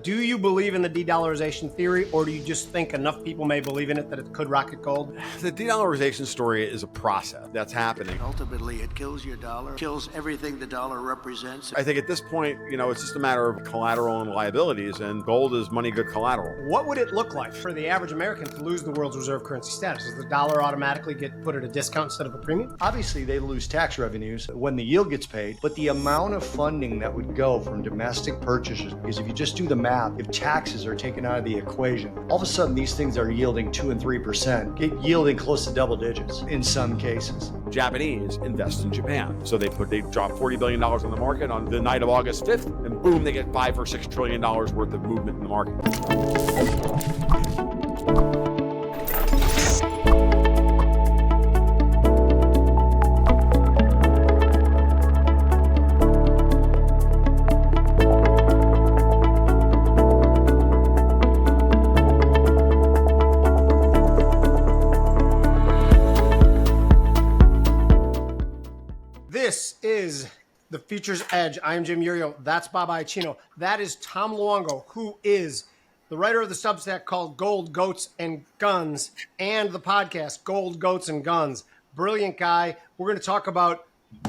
Do you believe in the de-dollarization theory, or do you just think enough people may believe in it that it could rocket gold? The de-dollarization story is a process that's happening. Ultimately, it kills your dollar, kills everything the dollar represents. I think at this point, it's just a matter of collateral and liabilities, and gold is money good collateral. What would it look like for the average American to lose the world's reserve currency status? Does the dollar automatically get put at a discount instead of a premium? Obviously, they lose tax revenues when the yield gets paid, but the amount of funding that would go from domestic purchases, because if you just do the math, if taxes are taken out of the equation, all of a sudden these things are yielding 2 and 3%, yielding close to double digits in some cases. Japanese invest in Japan. So they drop $40 billion on the market on the night of August 5th, and boom, they get $5 or $6 trillion worth of movement in the market. This is the Futures Edge. I am Jim Iuorio. That's Bob Iaccino. That is Tom Luongo, who is the writer of the Substack called Gold, Goats, and Guns, and the podcast Gold, Goats, and Guns. Brilliant guy. We're going to talk about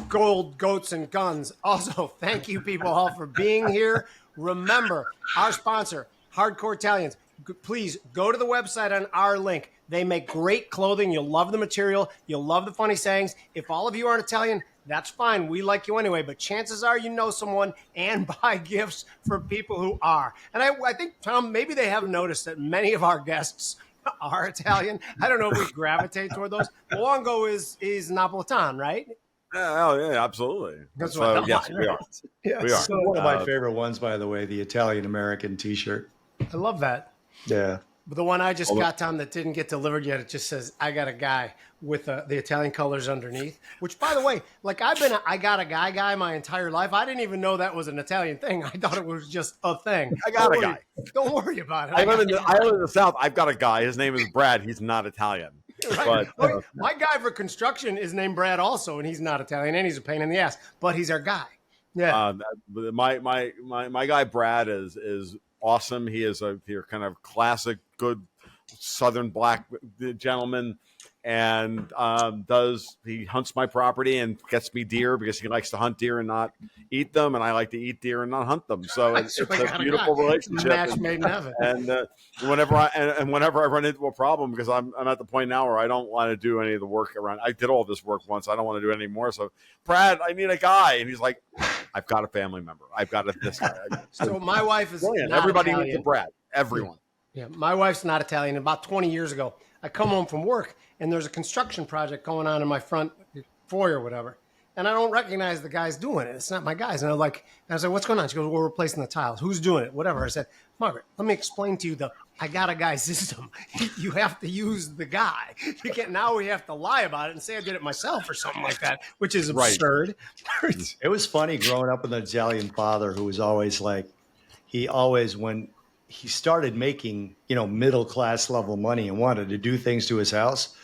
gold, goats, and guns. Also, thank you people all for being here. Remember, our sponsor, Hardcore Italians. Please go to the website on our link. They make great clothing. You'll love the material. You'll love the funny sayings. If all of you aren't Italian, that's fine. We like you anyway. But chances are you know someone and buy gifts for people who are. And I think, Tom, maybe they have noticed that many of our guests are Italian. I don't know if we gravitate toward those. Luongo is Napolitan, right? Oh, yeah, absolutely. That's what I thought, yes, we are. Yeah, we are. One of my favorite ones, by the way, the Italian-American T-shirt. I love that. Yeah. But the one I just got, Tom, that didn't get delivered yet, it just says, I got a guy with the Italian colors underneath, which, by the way, like I've been I got a guy my entire life. I didn't even know that was an Italian thing. I thought it was just a thing. I got a guy. Don't worry about it. I live in the South. I've got a guy. His name is Brad. He's not Italian. Right. But, my guy for construction is named Brad also, and he's not Italian, and he's a pain in the ass, but he's our guy. Yeah. My guy Brad is awesome. He is your kind of classic good Southern black gentleman, and he hunts my property and gets me deer because he likes to hunt deer and not eat them, and I like to eat deer and not hunt them. So it's a beautiful relationship. Match made in heaven. And whenever I run into a problem, because I'm at the point now where I don't want to do any of the work around. I did all this work once. I don't want to do it anymore. So Brad, I need a guy, and he's like, I've got a family member. I've got this guy. So my wife is brilliant. Not Everybody Italian. needs a Brad. Everyone. Yeah, my wife's not Italian. About 20 years ago, I come home from work, and there's a construction project going on in my front foyer or whatever, and I don't recognize the guys doing it. It's not my guys. And I was like, what's going on? She goes, we're replacing the tiles. Who's doing it? Whatever. I said, Margaret, let me explain to you the I got a guy system. You have to use the guy. You can't. Now we have to lie about it and say I did it myself or something like that, which is absurd. Right. It was funny growing up with an Italian father who was always like, when he started making, middle class level money and wanted to do things to his house,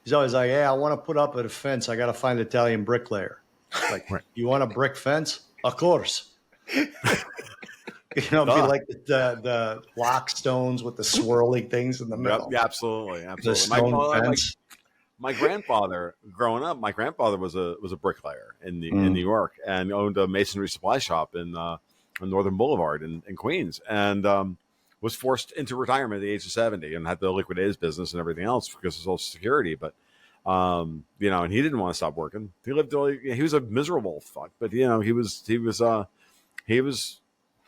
he's always like, hey, I want to put up a fence. I got to find an Italian bricklayer. Like, you want a brick fence? Of course. Be like the block stones with the swirly things in the middle. Yeah, absolutely. The stone fence. My grandfather, growing up, was a bricklayer in New York and owned a masonry supply shop on Northern Boulevard in Queens, and was forced into retirement at the age of 70 and had to liquidate his business and everything else because of Social Security. But and he didn't want to stop working. He was a miserable fuck, but he was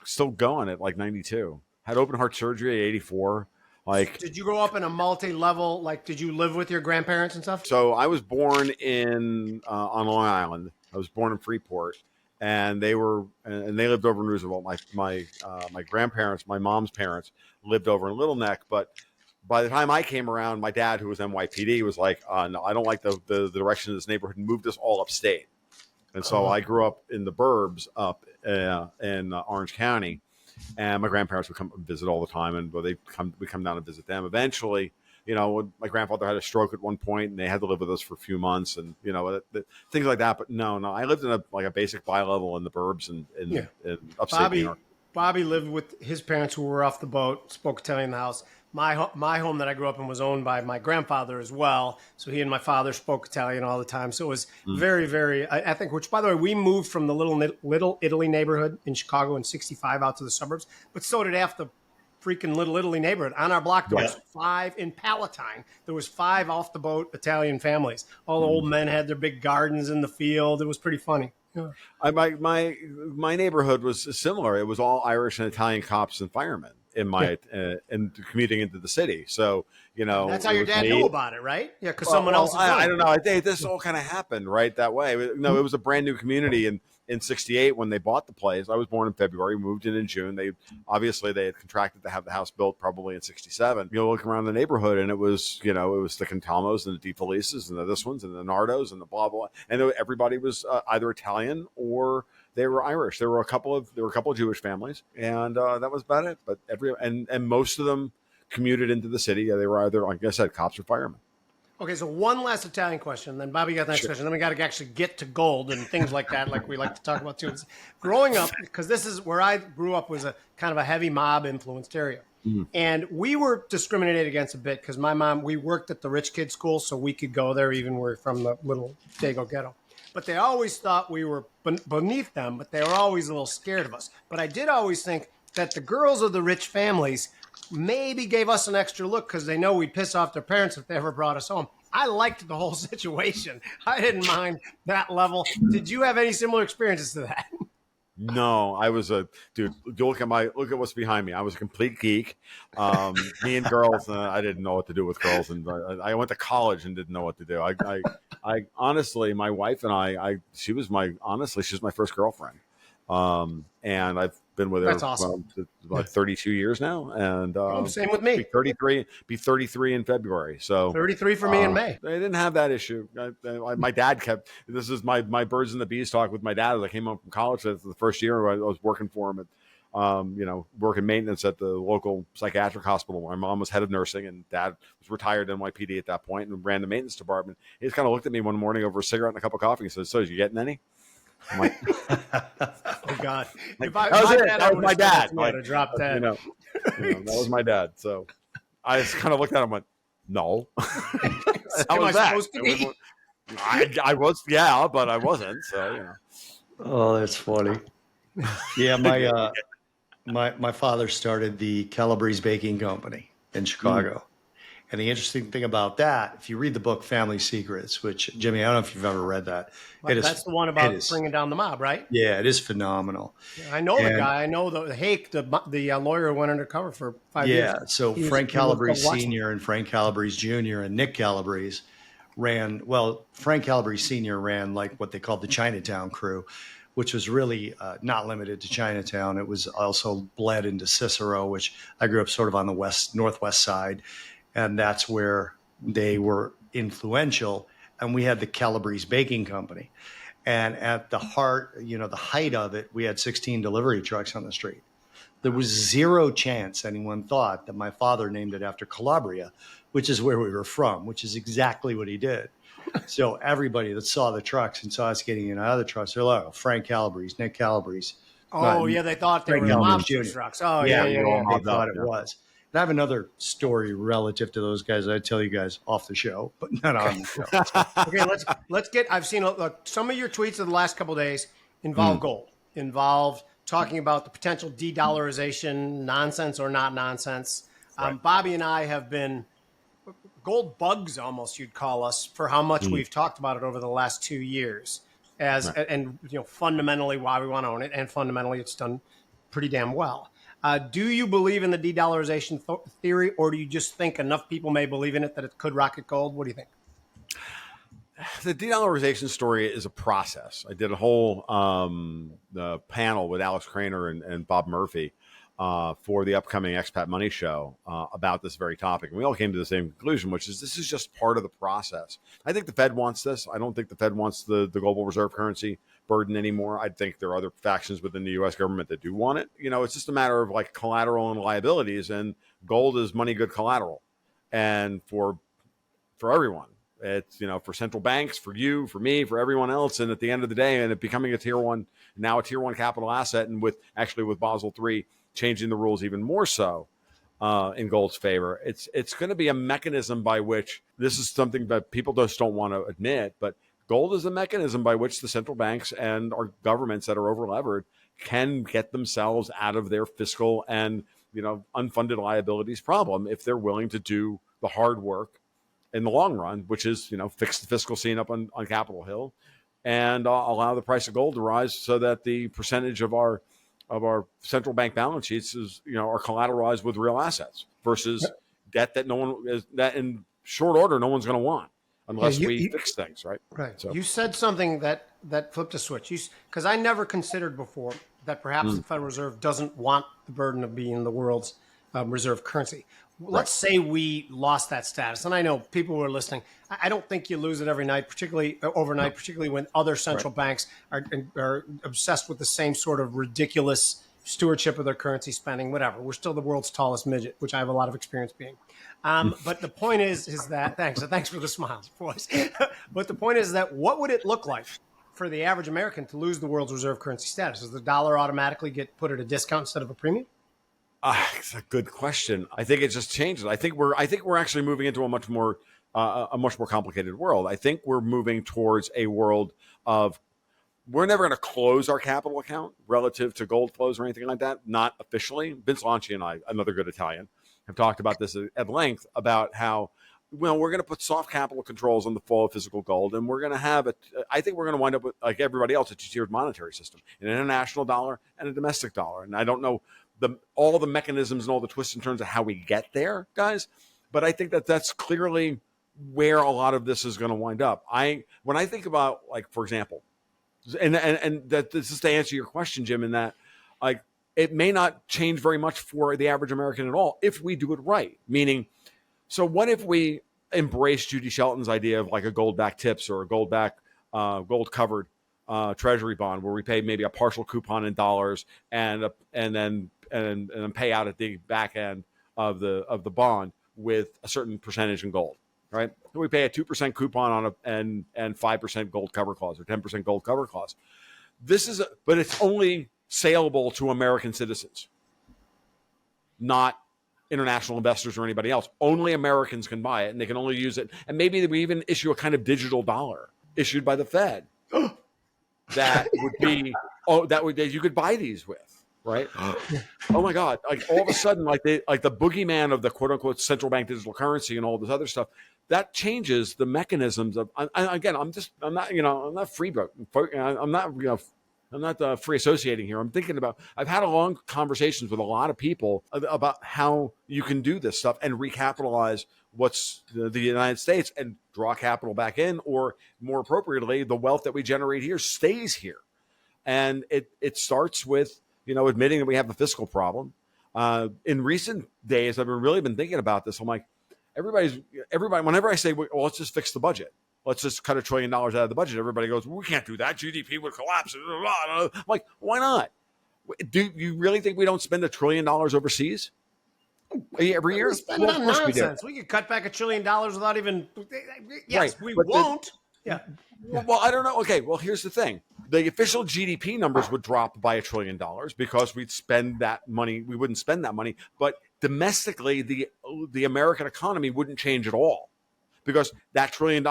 still going at like 92. Had open heart surgery at 84. Like, did you grow up in a multi-level? Like, did you live with your grandparents and stuff? So I was born on Long Island. I was born in Freeport, and they lived over in Roosevelt. My grandparents, my mom's parents, lived over in Little Neck. But by the time I came around, my dad, who was NYPD, was like, "No, I don't like the direction of this neighborhood," and moved us all upstate. And so I grew up in the burbs up in Orange County, and my grandparents would come visit all the time, and we come down and visit them. Eventually, my grandfather had a stroke at one point, and they had to live with us for a few months, and things like that. But no, I lived in a basic bi-level in the burbs in upstate New York. Bobby lived with his parents who were off the boat, spoke Italian in the house. My home that I grew up in was owned by my grandfather as well. So he and my father spoke Italian all the time. So it was very, very, I think, which by the way, we moved from the Little Italy neighborhood in Chicago in 65 out to the suburbs, but so did half the freaking Little Italy neighborhood. On our block, there was 5 in Palatine. There was 5 off the boat Italian families. All the old men had their big gardens in the field. It was pretty funny. Yeah. My neighborhood was similar. It was all Irish and Italian cops and firemen in my and commuting into the city. So that's how your dad knew about it, right? Yeah, because someone else. I don't know. This all kind of happened right that way. No, it was a brand new community in '68 when they bought the place. I was born in February, moved in June. They had contracted to have the house built probably in '67. Look around the neighborhood, and it was the Contalmos and the DeFelices and the this ones and the Nardos and the blah blah. And everybody was either Italian or they were Irish. There were a couple of Jewish families, and that was about it. But and most of them commuted into the city. They were either, like I said, cops or firemen. Okay, so one last Italian question, then Bobby got the next question. Then we got to actually get to gold and things like that, like we like to talk about too. Growing up, because this is where I grew up, was a kind of a heavy mob influenced area. And we were discriminated against a bit because my mom, we worked at the rich kid school, so we could go there even we're from the little Dago ghetto. But they always thought we were beneath them, but they were always a little scared of us. But I did always think that the girls of the rich families maybe gave us an extra look because they know we'd piss off their parents if they ever brought us home. I liked the whole situation. I didn't mind that level. Did you have any similar experiences to that? No, I was a dude. Look at what's behind me. I was a complete geek. Me and girls, I didn't know what to do with girls, and I went to college and didn't know what to do. I honestly, my wife and she was my first girlfriend, and I've been with her. That's awesome. About 32 years now, and same with me. Be 33 in February. So 33 for me in May. I didn't have that issue. My dad kept. This is my birds and the bees talk with my dad as I came home from college. That's the first year I was working for him at, working maintenance at the local psychiatric hospital. My mom was head of nursing, and dad was retired NYPD at that point and ran the maintenance department. He just kind of looked at me one morning over a cigarette and a cup of coffee and said, "So, you getting any?" I'm like, oh God! That was my dad. I dropped that. That was my dad. So I just kind of looked at him and went, "No." Am I supposed to be? I was, yeah, but I wasn't. So Oh, that's funny. Yeah, my father started the Calabrese Baking Company in Chicago. And the interesting thing about that, if you read the book Family Secrets, which, Jimmy, I don't know if you've ever read that. That's the one about bringing down the mob, right? Yeah, it is phenomenal. I know the guy. I know the Hake, the lawyer who went undercover for 5 years. Yeah, so Frank Calabrese Sr. and Frank Calabrese Jr. and Nick Calabrese Frank Calabrese Sr. ran like what they called the Chinatown crew, which was really not limited to Chinatown. It was also bled into Cicero, which I grew up sort of on the northwest side. And that's where they were influential. And we had the Calabrese Baking Company. And at the height of it, we had 16 delivery trucks on the street. There was zero chance anyone thought that my father named it after Calabria, which is where we were from, which is exactly what he did. So everybody that saw the trucks and saw us getting in out of the trucks, they're like, Frank Calabrese, Nick Calabrese. Oh, yeah, they thought they were the mobster trucks. Oh, yeah. They thought it was. And I have another story relative to those guys I'd tell you guys off the show, but not on the show. Okay, let's get. I've seen some of your tweets of the last couple of days involve gold, involve talking about the potential de-dollarization, nonsense or not nonsense. Right. Bobby and I have been gold bugs, almost you'd call us, for how much we've talked about it over the last 2 years, and fundamentally why we want to own it, and fundamentally it's done pretty damn well. Do you believe in the de-dollarization theory, or do you just think enough people may believe in it that it could rocket gold? What do you think? The de-dollarization story is a process. I did a whole panel with Alex Craner and Bob Murphy for the upcoming Expat Money Show about this very topic. And we all came to the same conclusion, which is this is just part of the process. I think the Fed wants this. I don't think the Fed wants the global reserve currency burden anymore. I think there are other factions within the U.S. government that do want it. It's just a matter of like collateral and liabilities, and gold is money good collateral, and for everyone. It's, for central banks, for you, for me, for everyone else. And at the end of the day, and it becoming a tier one capital asset, and with Basel III changing the rules even more so in gold's favor, it's going to be a mechanism by which, this is something that people just don't want to admit, but gold is a mechanism by which the central banks and our governments that are over levered can get themselves out of their fiscal and unfunded liabilities problem if they're willing to do the hard work in the long run, which is fix the fiscal scene up on Capitol Hill, and allow the price of gold to rise so that the percentage of our central bank balance sheets is are collateralized with real assets versus debt that no one is, that in short order no one's going to want unless we fix things, right? Right. So You said something that flipped a switch. Because I never considered before that perhaps the Federal Reserve doesn't want the burden of being the world's reserve currency. Let's say we lost that status, and I know people who are listening, I don't think you lose it every night, particularly overnight, particularly when other central banks are obsessed with the same sort of ridiculous stewardship of their currency spending, whatever. We're still the world's tallest midget, which I have a lot of experience being. But the point is that, thanks for the smiles, boys. But the point is that what would it look like for the average American to lose the world's reserve currency status? Does the dollar automatically get put at a discount instead of a premium? It's a good question. I think it just changes. I think we're actually moving into a much more complicated world. I think we're moving towards a world of, we're never going to close our capital account relative to gold flows or anything like that. Not officially. Vince Lanci and I, another good Italian, have talked about this at length about how, we're going to put soft capital controls on the flow of physical gold, and we're going to have I think we're going to wind up with, like everybody else, a two-tiered monetary system, an international dollar and a domestic dollar. And I don't know all the mechanisms and all the twists and turns of how we get there, guys, but I think that's clearly where a lot of this is going to wind up. When I think about, like, for example, and that this is to answer your question, Jim, in that, like, it may not change very much for the average American at all if we do it right. Meaning, so what if we embrace Judy Shelton's idea of like a gold-backed TIPS or a gold-covered treasury bond, where we pay maybe a partial coupon in dollars and then pay out at the back end of the bond with a certain percentage in gold, right? So we pay a 2% coupon on and 5% gold cover clause or 10% gold cover clause. But it's only saleable to American citizens, not international investors or anybody else. Only Americans can buy it, and they can only use it. And maybe we even issue a kind of digital dollar issued by the Fed that would be that you could buy these with, right? Oh my God! Like all of a sudden, like the boogeyman of the quote unquote central bank digital currency and all this other stuff, that changes the mechanisms of. Again, I'm not free associating here. I'm thinking about, I've had a long conversations with a lot of people about how you can do this stuff and recapitalize what's the United States and draw capital back in, or more appropriately, the wealth that we generate here stays here. And it starts with, admitting that we have a fiscal problem. In recent days, I've really been thinking about this. I'm like, everybody, whenever I say, well, let's just fix the budget, let's just cut $1 trillion out of the budget, everybody goes, well, we can't do that. GDP would collapse. I'm like, why not? Do you really think we don't spend $1 trillion overseas every year? Spend it on nonsense. We could cut back $1 trillion without even. Yes, right. We won't. Well, I don't know. Okay, well, here's the thing. The official GDP numbers would drop by $1 trillion because we'd spend that money. We wouldn't spend that money. But domestically, the American economy wouldn't change at all, because that $1 trillion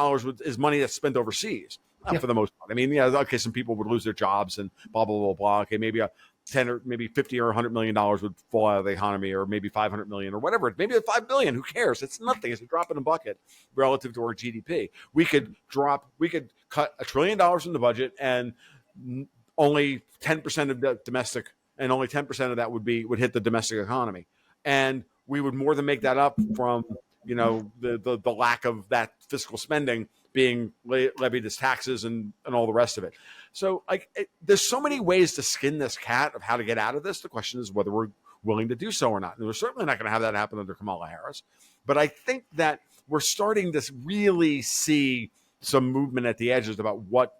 is money that's spent overseas, for the most part. I mean, okay, some people would lose their jobs and blah, blah, blah, blah. Okay, maybe a 10 or maybe 50 or $100 million would fall out of the economy, or maybe 500 million or whatever. Maybe a 5 billion. Who cares? It's nothing. It's a drop in a bucket relative to our GDP. We could cut $1 trillion from the budget, and only 10% of the domestic, and only 10% of that would hit the domestic economy. And we would more than make that up from, the lack of that fiscal spending being levied as taxes and all the rest of it. So there's so many ways to skin this cat of how to get out of this. The question is whether we're willing to do so or not. And we're certainly not going to have that happen under Kamala Harris. But I think that we're starting to really see some movement at the edges about what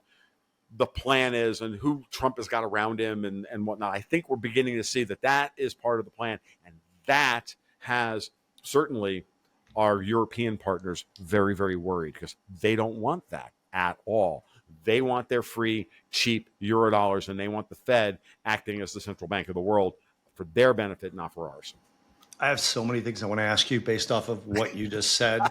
the plan is and who Trump has got around him and whatnot. I think we're beginning to see that is part of the plan. And that has certainly our European partners very, very worried because they don't want that at all. They want their free, cheap euro dollars, and they want the Fed acting as the central bank of the world for their benefit, not for ours. I have so many things I want to ask you based off of what you just said,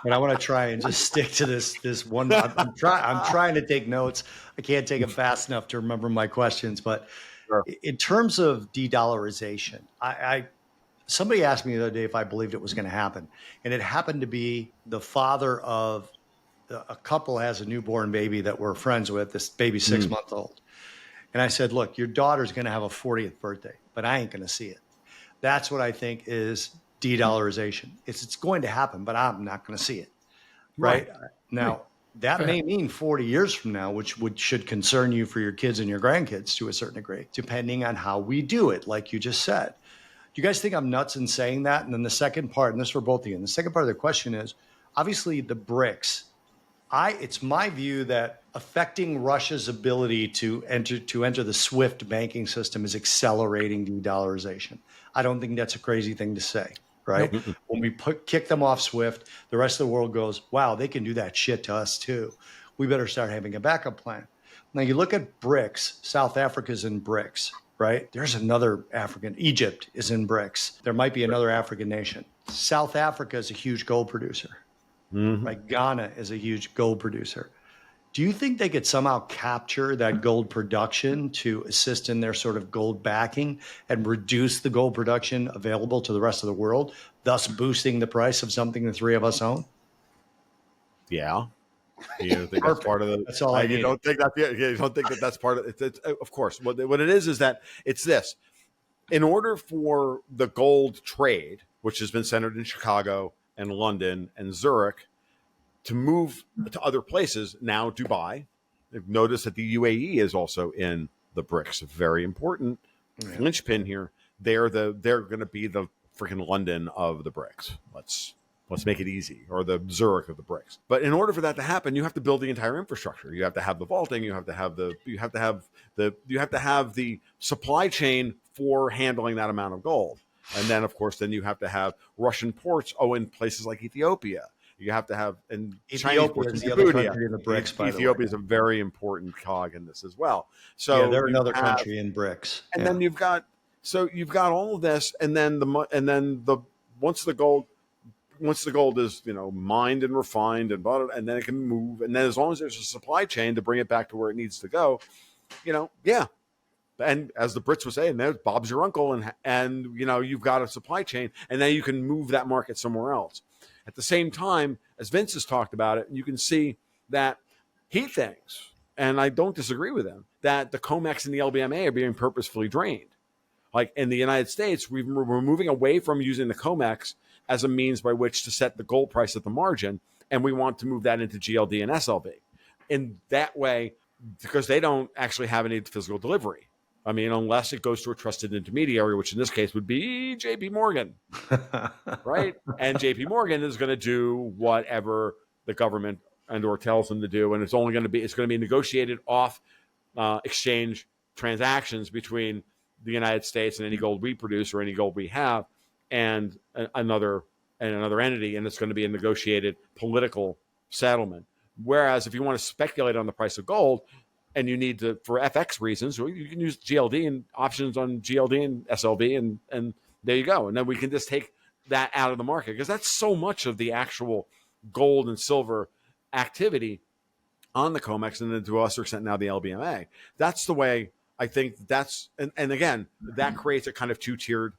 but I want to try and just stick to this one. I'm trying to take notes. I can't take it fast enough to remember my questions, but Sure. in terms of de-dollarization, somebody asked me the other day if I believed it was going to happen, and it happened to be the father of a couple has a newborn baby that we're friends with. This baby's 6 months old, and I said, "Look, your daughter's going to have a 40th birthday, but I ain't going to see it." That's what I think is de-dollarization. It's going to happen, but I'm not going to see it. Right, now, that may mean 40 years from now, which should concern you for your kids and your grandkids to a certain degree, depending on how we do it, like you just said. Do you guys think I'm nuts in saying that? And then the second part, and this is for both of you, and the second part of the question is, obviously the BRICS, it's my view that affecting Russia's ability to enter the SWIFT banking system is accelerating de-dollarization. I don't think that's a crazy thing to say, right? Nope. When we kick them off SWIFT, the rest of the world goes, wow, they can do that shit to us too. We better start having a backup plan. Now you look at BRICS, South Africa's in BRICS, right? There's another African, Egypt is in BRICS. There might be another African nation. South Africa is a huge gold producer. Like Ghana is a huge gold producer. Do you think they could somehow capture that gold production to assist in their sort of gold backing and reduce the gold production available to the rest of the world, thus boosting the price of something the three of us own? Yeah. You don't think that's part of the? That's all I you need. don't think that? You don't think that that's part of it? Of course. What it is that it's this. In order for the gold trade, which has been centered in Chicago and London and Zurich, to move to other places, now Dubai. Notice that the UAE is also in the BRICS. Very important linchpin here. They're going to be the freaking London of the BRICS. Let's make it easy, or the Zurich of the BRICS. But in order for that to happen, you have to build the entire infrastructure. You have to have the vaulting. You have to have the supply chain for handling that amount of gold. And then, of course, you have to have Russian ports. In places like Ethiopia. You have to have, and Ethiopia is the other country in the BRICS, by the way. Ethiopia is a very important cog in this as well. So yeah, they're another country in BRICS. And then you've got all of this, and then once the gold is mined and refined and bought, and then it can move, and then as long as there's a supply chain to bring it back to where it needs to go, yeah. And as the Brits would say, and there's Bob's your uncle, and you've got a supply chain, and then you can move that market somewhere else. At the same time, as Vince has talked about it, you can see that he thinks, and I don't disagree with him, that the COMEX and the LBMA are being purposefully drained. Like in the United States, we're moving away from using the COMEX as a means by which to set the gold price at the margin, and we want to move that into GLD and SLV. In that way, because they don't actually have any physical delivery. I mean, unless it goes to a trusted intermediary, which in this case would be JP Morgan, right? And JP Morgan is going to do whatever the government or tells them to do. And it's going to be negotiated off exchange transactions between the United States and any gold we produce or any gold we have and another entity. And it's going to be a negotiated political settlement. Whereas if you want to speculate on the price of gold, and you need to, for FX reasons, you can use GLD and options on GLD and SLV, and there you go. And then we can just take that out of the market because that's so much of the actual gold and silver activity on the COMEX and then to a lesser extent now the LBMA. That's the way I think and again, that creates a kind of two-tiered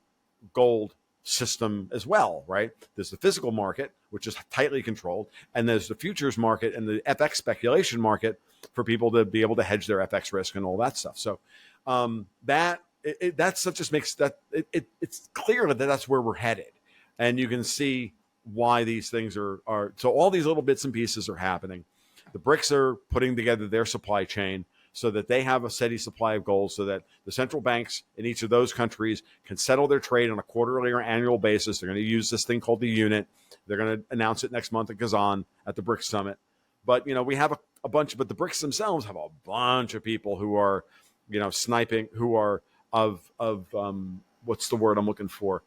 gold system as well, right? There's the physical market, which is tightly controlled, and there's the futures market and the FX speculation market for people to be able to hedge their FX risk and all that stuff. So that stuff just makes that it's clear that that's where we're headed, and you can see why these things are. So all these little bits and pieces are happening. The BRICS are putting together their supply chain so that they have a steady supply of gold, so that the central banks in each of those countries can settle their trade on a quarterly or annual basis. They're going to use this thing called the unit. They're going to announce it next month at Kazan at the BRICS summit. But we have a bunch, but the BRICS themselves have a bunch of people who are, sniping, who are of what's the word I'm looking for?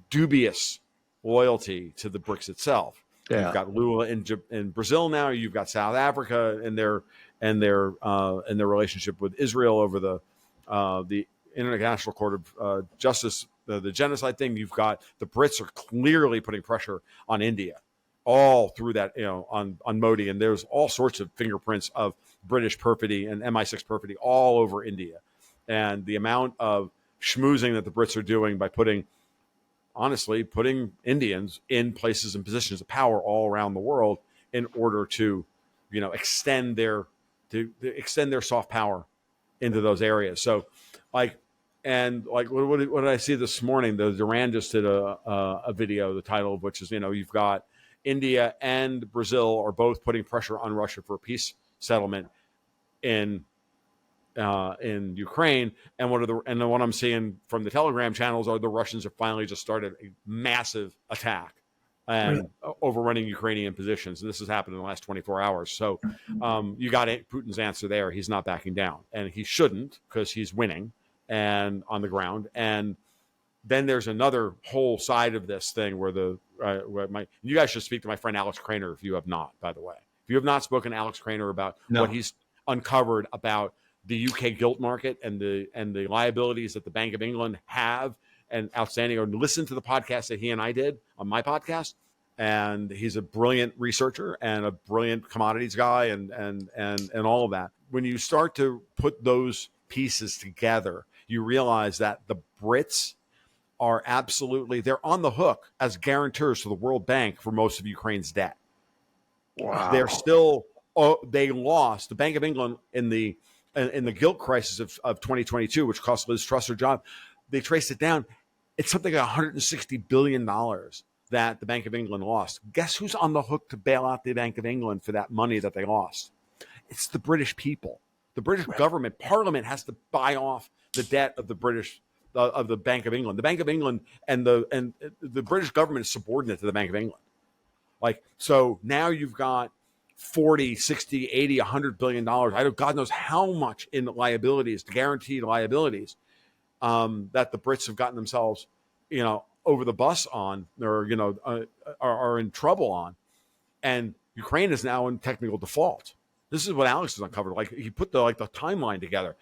Dubious loyalty to the BRICS itself. Yeah. You've got Lula in Brazil now. You've got South Africa and their relationship with Israel over the International Court of Justice, the genocide thing. You've got the Brits are clearly putting pressure on India, all through that, on Modi, and there's all sorts of fingerprints of British perfidy and MI6 perfidy all over India, and the amount of schmoozing that the Brits are doing by putting Indians in places and positions of power all around the world in order to, extend their soft power into those areas. So, what did I see this morning? The Duran just did a video, the title of which is, you've got India and Brazil are both putting pressure on Russia for a peace settlement in Ukraine, and what I'm seeing from the Telegram channels are the Russians have finally just started a massive attack and overrunning Ukrainian positions. And this has happened in the last 24 hours. So you got Putin's answer there. He's not backing down, and he shouldn't, because he's winning and on the ground. And then there's another whole side of this thing where you guys should speak to my friend Alex Craner if you have not, by the way. If you have not spoken to Alex Craner about what he's uncovered about the UK gilt market and the liabilities that the Bank of England have and outstanding, or listen to the podcast that he and I did on my podcast. And he's a brilliant researcher and a brilliant commodities guy and all of that. When you start to put those pieces together, you realize that the Brits are they're on the hook as guarantors to the World Bank for most of Ukraine's debt. Wow. They're still, they lost the Bank of England in the gilt crisis of 2022, which cost Liz Truss her job. They traced it down. It's something like $160 billion that the Bank of England lost. Guess who's on the hook to bail out the Bank of England for that money that they lost? It's the British people. The British government, Parliament, has to buy off the debt of the Bank of England. The Bank of England and the British government is subordinate to the Bank of England. So now you've got 40, 60, 80, $100 billion. God knows how much in liabilities, guaranteed liabilities, that the Brits have gotten themselves, over the bus on, or, are in trouble on. And Ukraine is now in technical default. This is what Alex has uncovered. He put the timeline together.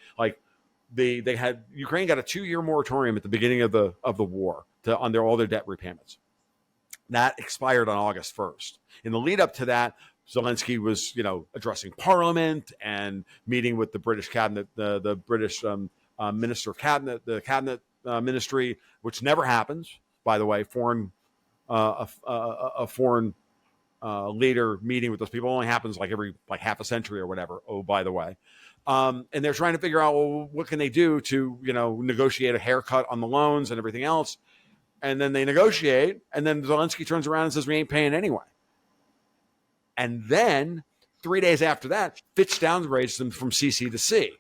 Ukraine got a 2-year moratorium at the beginning of the war on all their debt repayments. That expired on August 1st. In the lead up to that, Zelensky was, addressing Parliament and meeting with the British cabinet, the British minister of cabinet, the cabinet ministry, which never happens, by the way. A foreign leader meeting with those people only happens every half a century or whatever. Oh, by the way. And they're trying to figure out, well, what can they do to, negotiate a haircut on the loans and everything else. And then they negotiate, and then Zelensky turns around and says, we ain't paying anyway. And then 3 days after that, Fitch downgrades them from CC to C,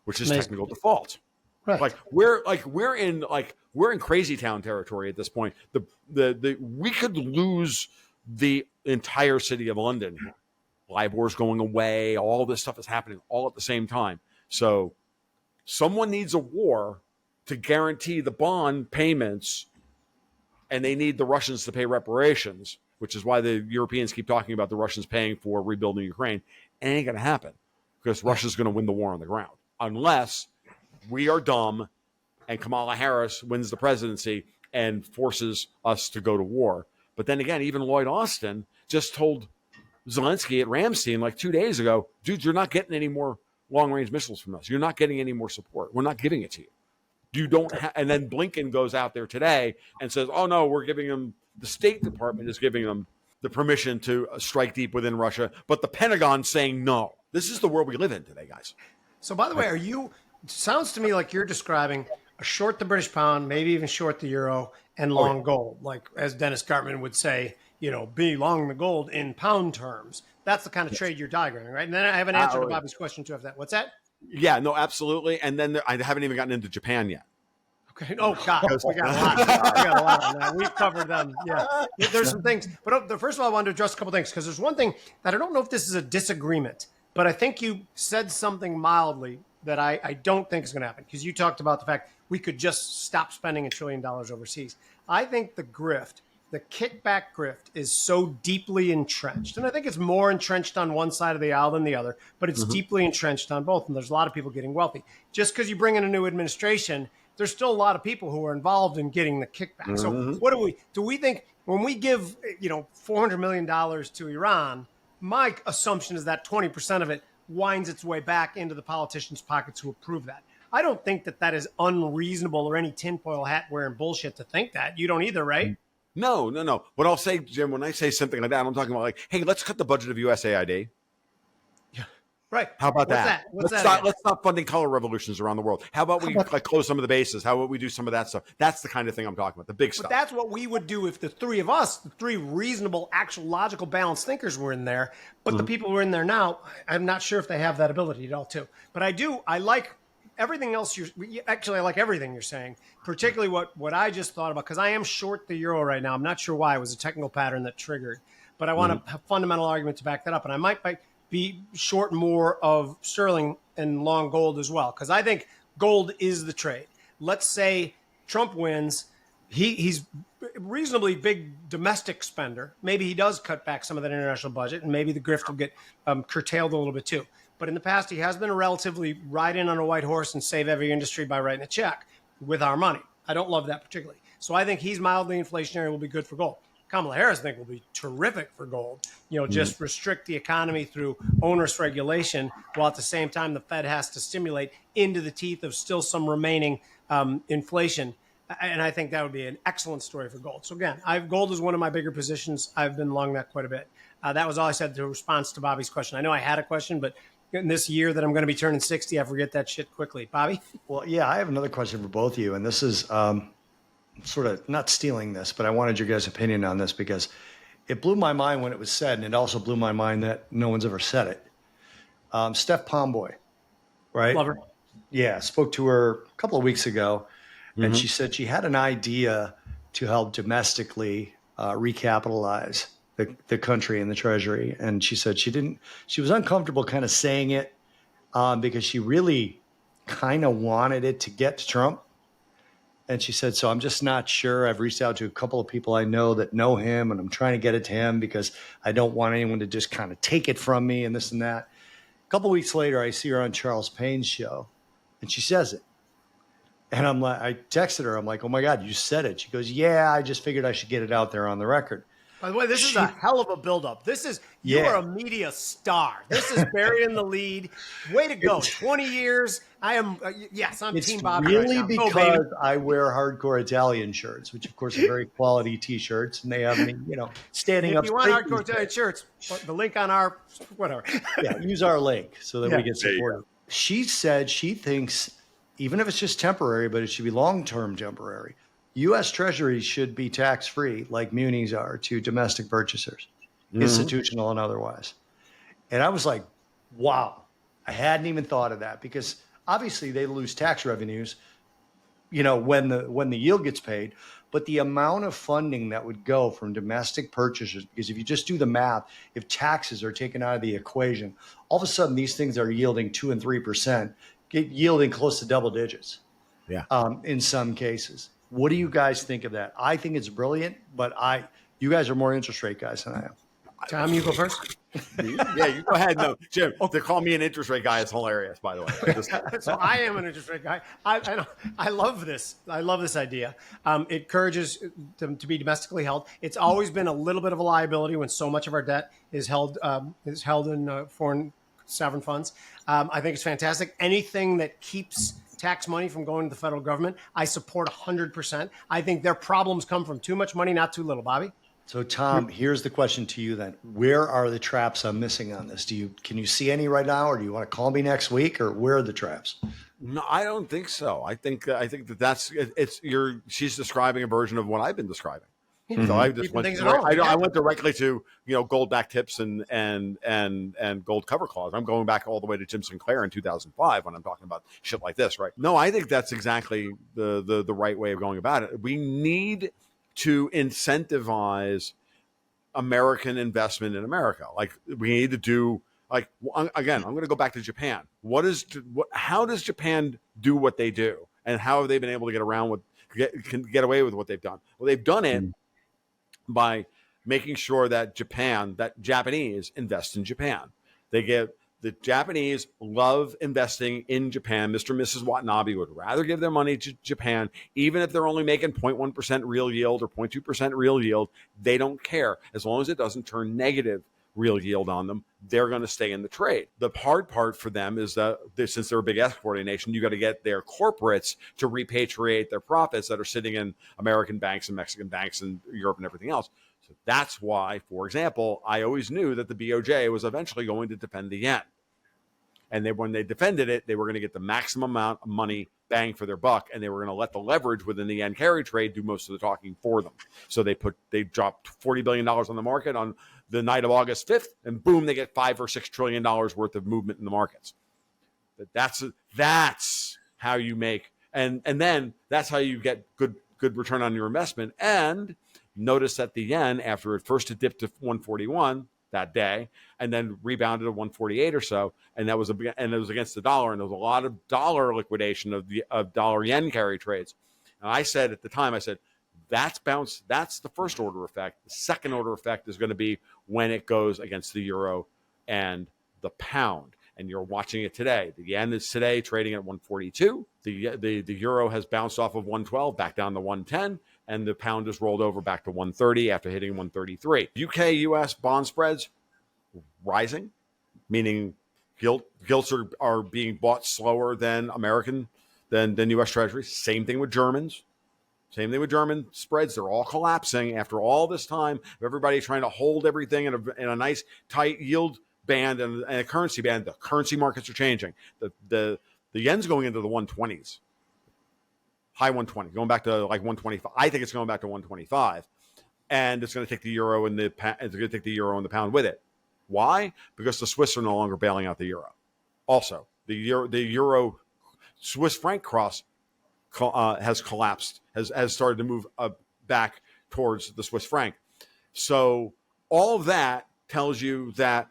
which is technical default. Right. We're in crazy town territory at this point. We could lose the entire city of London. LIBOR's going away. All this stuff is happening all at the same time. So someone needs a war to guarantee the bond payments, and they need the Russians to pay reparations, which is why the Europeans keep talking about the Russians paying for rebuilding Ukraine. It ain't going to happen, because Russia's going to win the war on the ground, unless we are dumb and Kamala Harris wins the presidency and forces us to go to war. But then again, even Lloyd Austin just told Zelensky at Ramstein 2 days ago, dude, you're not getting any more long-range missiles from us. You're not getting any more support. We're not giving it to you. You don't and then Blinken goes out there today and says, oh, no, we're giving them, the State Department is giving them the permission to strike deep within Russia, but the Pentagon's saying no. This is the world we live in today, guys. So, by the way, sounds to me like you're describing a short the British pound, maybe even short the euro, and long gold. As Dennis Gartman would say, be long the gold in pound terms. That's the kind of trade you're diagramming, right? And then I have an answer to Bobby's question too. Of that, what's that? Yeah, no, absolutely. And then I haven't even gotten into Japan yet. Okay. Oh God, we got a lot. We got a lot on that. We've covered them. Yeah, there's some things. But first of all, I wanted to address a couple things, because there's one thing that I don't know if this is a disagreement, but I think you said something mildly that I don't think is going to happen, because you talked about the fact we could just stop spending $1 trillion overseas. I think the kickback grift is so deeply entrenched. And I think it's more entrenched on one side of the aisle than the other, but it's deeply entrenched on both. And there's a lot of people getting wealthy. Just because you bring in a new administration, there's still a lot of people who are involved in getting the kickback. So what do we think when we give, $400 million to Iran? My assumption is that 20% of it winds its way back into the politicians' pockets who approve that. I don't think that is unreasonable or any tinfoil hat wearing bullshit to think that. You don't either, right? No. What I'll say, Jim, when I say something like that, I'm talking about like, hey, let's cut the budget of USAID. Right. How about that? Let's stop funding color revolutions around the world. How about we close some of the bases? How about we do some of that stuff? That's the kind of thing I'm talking about, the big stuff. But that's what we would do if the three of us, the three reasonable, actual, logical, balanced thinkers were in there. But the people who are in there now, I'm not sure if they have that ability at all, too. But I like everything else I like everything you're saying, particularly what I just thought about, because I am short the euro right now. I'm not sure why. It was a technical pattern that triggered. But I want a fundamental argument to back that up. And I might be short more of sterling and long gold as well, because I think gold is the trade. Let's say Trump wins. He's a reasonably big domestic spender. Maybe he does cut back some of that international budget, and maybe the grift will get curtailed a little bit too. But in the past, he has been a relatively ride in on a white horse and save every industry by writing a check with our money. I don't love that particularly. So I think he's mildly inflationary, will be good for gold. Kamala Harris, I think, will be terrific for gold. Just restrict the economy through onerous regulation, while at the same time the Fed has to stimulate into the teeth of still some remaining inflation. And I think that would be an excellent story for gold. So again, gold is one of my bigger positions. I've been long that quite a bit. That was all I said in response to Bobby's question. I know I had a question, but in this year that I'm going to be turning 60, I forget that shit quickly. Bobby? Well, yeah, I have another question for both of you. And this is sort of not stealing this, but I wanted your guys' opinion on this because it blew my mind when it was said, and it also blew my mind that no one's ever said it. Steph Pomboy, right? Love her. Yeah, spoke to her a couple of weeks ago, and she said she had an idea to help domestically recapitalize the country and the Treasury. And she said she was uncomfortable kind of saying it because she really kind of wanted it to get to Trump. And she said, so I'm just not sure. I've reached out to a couple of people I know that know him, and I'm trying to get it to him because I don't want anyone to just kind of take it from me and this and that. A couple of weeks later, I see her on Charles Payne's show, and she says it. And I'm like, I texted her. I'm like, oh my God, you said it. She goes, yeah, I just figured I should get it out there on the record. By the way, this is a hell of a buildup. You are a media star. This is buried in the lead. Way to go. 20 years. I am, I'm Team Bobby really right now. Because I wear hardcore Italian shirts, which of course are very quality T-shirts, and they have me, standing up. If you want hardcore Italian shirts, the link on our, whatever. Yeah, use our link so that we get supported. She said she thinks, even if it's just temporary, but it should be long-term temporary, U.S. Treasuries should be tax-free like munis are to domestic purchasers, institutional and otherwise. And I was like, wow, I hadn't even thought of that because obviously they lose tax revenues, when the yield gets paid. But the amount of funding that would go from domestic purchasers, because if you just do the math, if taxes are taken out of the equation, all of a sudden these things are yielding 2% and 3%, yielding close to double digits. Yeah. In some cases. What do you guys think of that? I think it's brilliant, but you guys are more interest rate guys than I am. Tom, you go first. Yeah, you go ahead. No, Jim, to call me an interest rate guy is hilarious, by the way. So I am an interest rate guy. I love this. I love this idea. It encourages them to be domestically held. It's always been a little bit of a liability when so much of our debt is held in foreign sovereign funds. I think it's fantastic. Anything that keeps tax money from going to the federal government, I support 100%. I think their problems come from too much money, not too little. Bobby? So, Tom, here's the question to you then. Where are the traps I'm missing on this? Can you see any right now, or do you want to call me next week, or where are the traps? No, I don't think so. I think she's describing a version of what I've been describing. So I just I went directly to gold back tips and gold cover clause. I'm going back all the way to Jim Sinclair in 2005 when I'm talking about shit like this, right? No, I think that's exactly the right way of going about it. We need to incentivize American investment in America. Like we need to do Like, again, I'm going to go back to Japan. How does Japan do what they do, and how have they been able to get away with what they've done? Well, they've done it by making sure that Japanese invest in Japan. The Japanese love investing in Japan. Mr. and Mrs. Watanabe would rather give their money to Japan, even if they're only making 0.1% real yield or 0.2% real yield. They don't care. As long as it doesn't turn negative real yield on them, they're going to stay in the trade. The hard part for them is that since they're a big exporting nation, you got to get their corporates to repatriate their profits that are sitting in American banks and Mexican banks and Europe and everything else. So that's why, for example, I always knew that the BOJ was eventually going to defend the yen. And when they defended it, they were going to get the maximum amount of money bang for their buck, and they were going to let the leverage within the yen carry trade do most of the talking for them. So they dropped $40 billion on the market on the night of August 5th, and boom, they get $5 or $6 trillion worth of movement in the markets. That's how you make, and then that's how you get good return on your investment. And notice that the yen, after it first dipped to 141 that day, and then rebounded to 148 or so, and it was against the dollar, and there was a lot of dollar liquidation of dollar yen carry trades. And I said at the time, that's the first order effect. The second order effect is going to be when it goes against the euro and the pound. And you're watching it today. The yen is today trading at 142. The euro has bounced off of 112 back down to 110, and the pound has rolled over back to 130 after hitting 133. UK US bond spreads rising, meaning gilts are being bought slower than US Treasuries. Same thing with Germans. Same thing with German spreads. They're all collapsing after all this time of everybody trying to hold everything in a nice tight yield band and a currency band. The currency markets are changing. The yen's going into the 120s, high 120, going back to like 125. I think it's going back to 125, and it's going to take the euro and the pound with it. Why? Because the Swiss are no longer bailing out the euro. Also, the euro Swiss franc cross has collapsed, has started to move back towards the Swiss franc. So all of that tells you that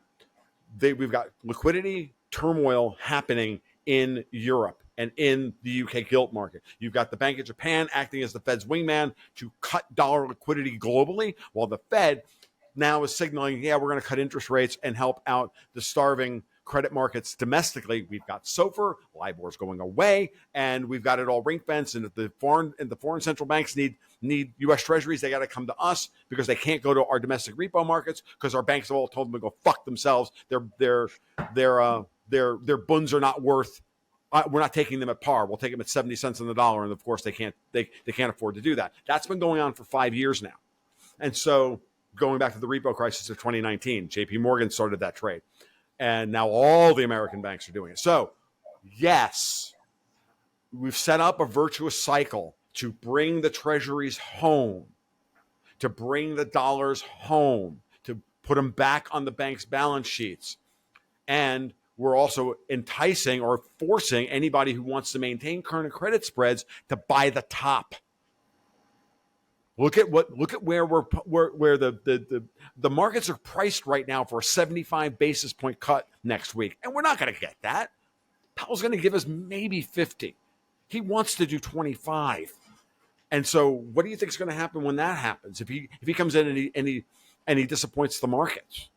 we've got liquidity turmoil happening in Europe and in the UK gilt market. You've got the Bank of Japan acting as the Fed's wingman to cut dollar liquidity globally, while the Fed now is signaling, we're going to cut interest rates and help out the starving credit markets domestically. We've got SOFR, LIBOR's going away, and we've got it all ring fenced. And if the foreign central banks need U.S. Treasuries, they got to come to us because they can't go to our domestic repo markets because our banks have all told them to go fuck themselves. Their bunds are not worth. We're not taking them at par. We'll take them at 70 cents on the dollar, and of course they can't afford to do that. That's been going on for 5 years now, and so going back to the repo crisis of 2019, J.P. Morgan started that trade. And now all the American banks are doing it. So, yes, we've set up a virtuous cycle to bring the treasuries home, to bring the dollars home, to put them back on the bank's balance sheets. And we're also enticing or forcing anybody who wants to maintain current credit spreads to buy the top. Look at where the markets are priced right now for a 75 basis point cut next week, and we're not going to get that. Powell's going to give us maybe 50. He wants to do 25, and so what do you think is going to happen when that happens? If he comes in and he disappoints the markets,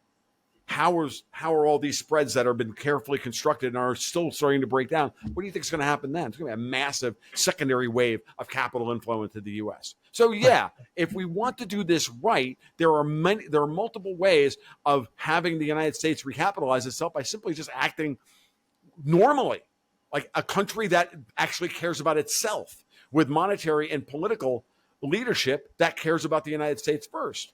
how are all these spreads that have been carefully constructed and are still starting to break down? What do you think is going to happen then? It's going to be a massive secondary wave of capital inflow into the U.S. So if we want to do this right, there are multiple ways of having the United States recapitalize itself by simply just acting normally, like a country that actually cares about itself, with monetary and political leadership that cares about the United States first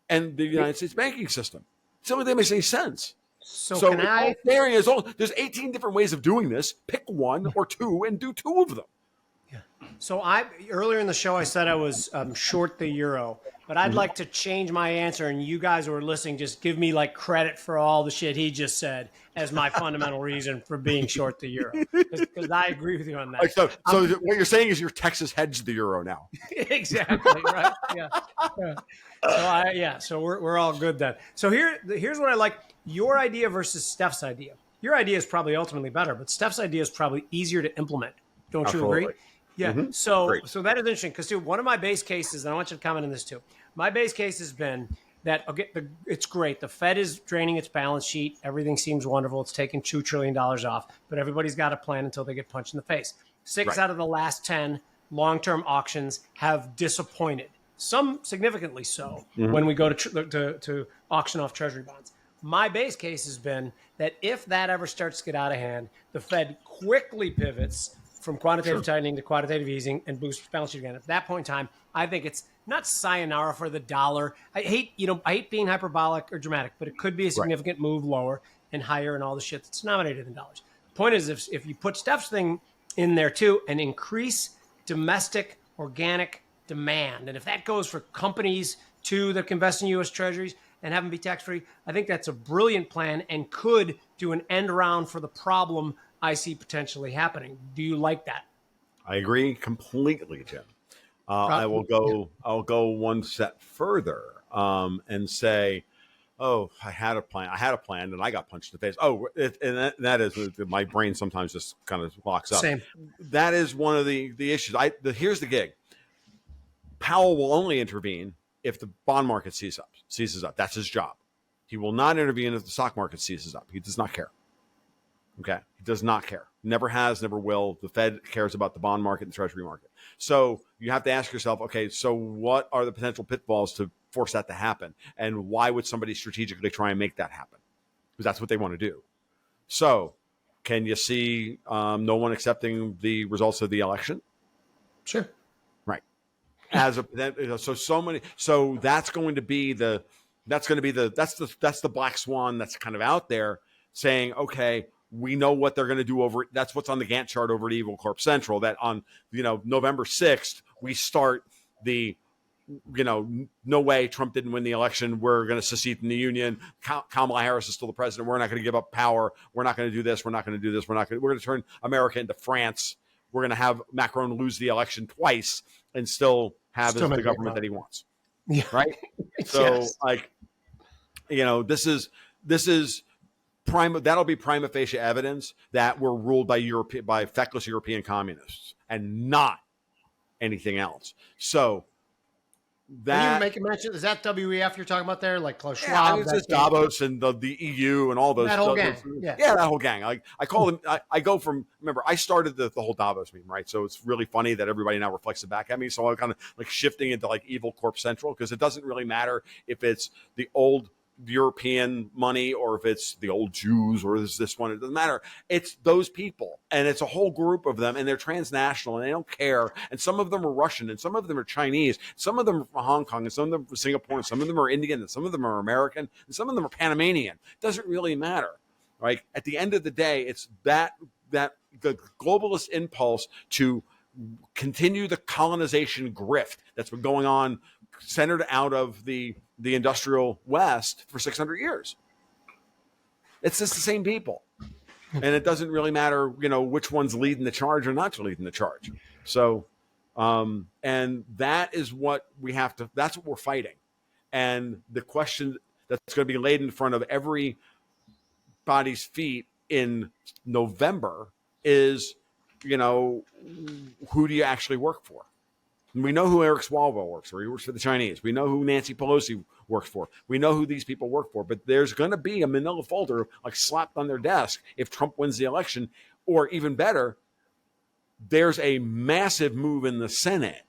and the United States banking system. It's the only thing that makes any sense. So can there's 18 different ways of doing this. Pick one or two and do two of them. So earlier in the show I said I was short the euro, but I'd like to change my answer, and you guys who are listening just give me like credit for all the shit he just said as my fundamental reason for being short the euro, because I agree with you on that. So what you're saying is you're Texas hedged the euro now. Exactly right. Yeah. So we're all good then. So here's what I like: your idea versus Steph's idea. Your idea is probably ultimately better, but Steph's idea is probably easier to implement. Don't Absolutely. you agree? Yeah. Mm-hmm. So Great. that is interesting because too, one of my base cases, and I want you to comment on this too. My base case has been that it's great. The Fed is draining its balance sheet. Everything seems wonderful. It's taking $2 trillion off, but everybody's got a plan until they get punched in the face. Six out of the last 10 long-term auctions have disappointed. Some significantly so when we go to auction off Treasury bonds. My base case has been that if that ever starts to get out of hand, the Fed quickly pivots from quantitative tightening to quantitative easing and boosts balance sheet again. At that point in time, I think it's not sayonara for the dollar. I hate being hyperbolic or dramatic, but it could be a significant move lower and higher and all the shit that's denominated in dollars. The point is, if you put Steph's thing in there too and increase domestic organic demand, and if that goes for companies too that can invest in U.S. Treasuries and have them be tax-free, I think that's a brilliant plan and could do an end around for the problem I see potentially happening. Do you like that? I agree completely, Jim. I'll go one step further and say, oh, I had a plan, and I got punched in the face. Oh, and that is my brain sometimes just kind of locks up. Same. That is one of the issues. Here's the gig. Powell will only intervene if the bond market seizes up. That's his job. He will not intervene if the stock market seizes up. He does not care. Okay. He does not care. Never has, never will. The Fed cares about the bond market and the Treasury market. So you have to ask yourself, okay, so what are the potential pitfalls to force that to happen? And why would somebody strategically try and make that happen? Because that's what they want to do. So can you see no one accepting the results of the election? Sure. Right. So that's going to be the black swan that's kind of out there saying, okay, we know what they're going to do over. That's what's on the Gantt chart over at Evil Corp Central. That on November 6th we start the no way Trump didn't win the election. We're going to secede from the union. Kamala Harris is still the president. We're not going to give up power. We're not going to do this. We're not going to do this. We're going to turn America into France. We're going to have Macron lose the election twice and still have the government that he wants. Yeah. Right. So this is that'll be prima facie evidence that we're ruled by feckless European communists and not anything else. So that you make a mention, is that WEF you're talking about there, like Klaus Schwab? It's just Davos and the EU and all those. That whole gang. That whole gang. I call them. I go from. Remember, I started the whole Davos meme, right? So it's really funny that everybody now reflects it back at me. So I'm kind of like shifting into like Evil Corp Central because it doesn't really matter if it's the old European money or if it's the old Jews or this one. It doesn't matter. It's those people, and it's a whole group of them, and they're transnational and they don't care. And some of them are Russian, and some of them are Chinese, some of them are from Hong Kong, and some of them are from Singapore, and some of them are Indian, and some of them are American, and some of them are Panamanian. It doesn't really matter. Right? At the end of the day, it's that the globalist impulse to continue the colonization grift that's been going on, centered out of the industrial West for 600 years. It's just the same people. And it doesn't really matter, which one's leading the charge or not leading the charge. So, and that is what that's what we're fighting. And the question that's going to be laid in front of everybody's feet in November is, who do you actually work for? And we know who Eric Swalwell works for. He works for the Chinese. We know who Nancy Pelosi works for. We know who these people work for. But there's going to be a manila folder like slapped on their desk if Trump wins the election. Or even better, there's a massive move in the Senate,